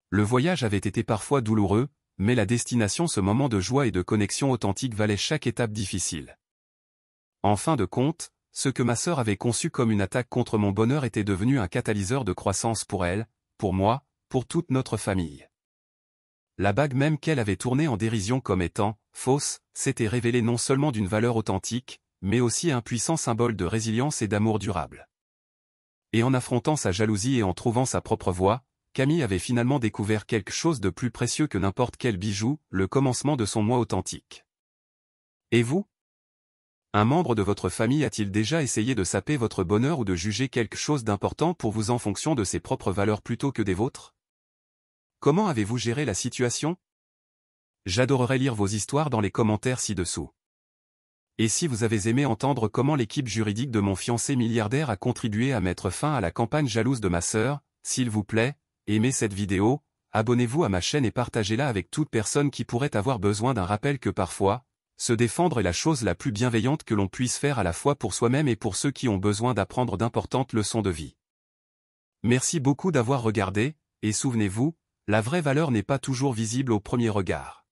Le voyage avait été parfois douloureux, mais la destination, ce moment de joie et de connexion authentique valait chaque étape difficile. En fin de compte, ce que ma sœur avait conçu comme une attaque contre mon bonheur était devenu un catalyseur de croissance pour elle, pour moi, pour toute notre famille. La bague même qu'elle avait tournée en dérision comme étant fausse, s'était révélée non seulement d'une valeur authentique, mais aussi un puissant symbole de résilience et d'amour durable. Et en affrontant sa jalousie et en trouvant sa propre voie, Camille avait finalement découvert quelque chose de plus précieux que n'importe quel bijou, le commencement de son moi authentique. Et vous ? Un membre de votre famille a-t-il déjà essayé de saper votre bonheur ou de juger quelque chose d'important pour vous en fonction de ses propres valeurs plutôt que des vôtres ? Comment avez-vous géré la situation ? J'adorerais lire vos histoires dans les commentaires ci-dessous. Et si vous avez aimé entendre comment l'équipe juridique de mon fiancé milliardaire a contribué à mettre fin à la campagne jalouse de ma sœur, s'il vous plaît, aimez cette vidéo, abonnez-vous à ma chaîne et partagez-la avec toute personne qui pourrait avoir besoin d'un rappel que parfois, se défendre est la chose la plus bienveillante que l'on puisse faire à la fois pour soi-même et pour ceux qui ont besoin d'apprendre d'importantes leçons de vie. Merci beaucoup d'avoir regardé, et souvenez-vous, la vraie valeur n'est pas toujours visible au premier regard.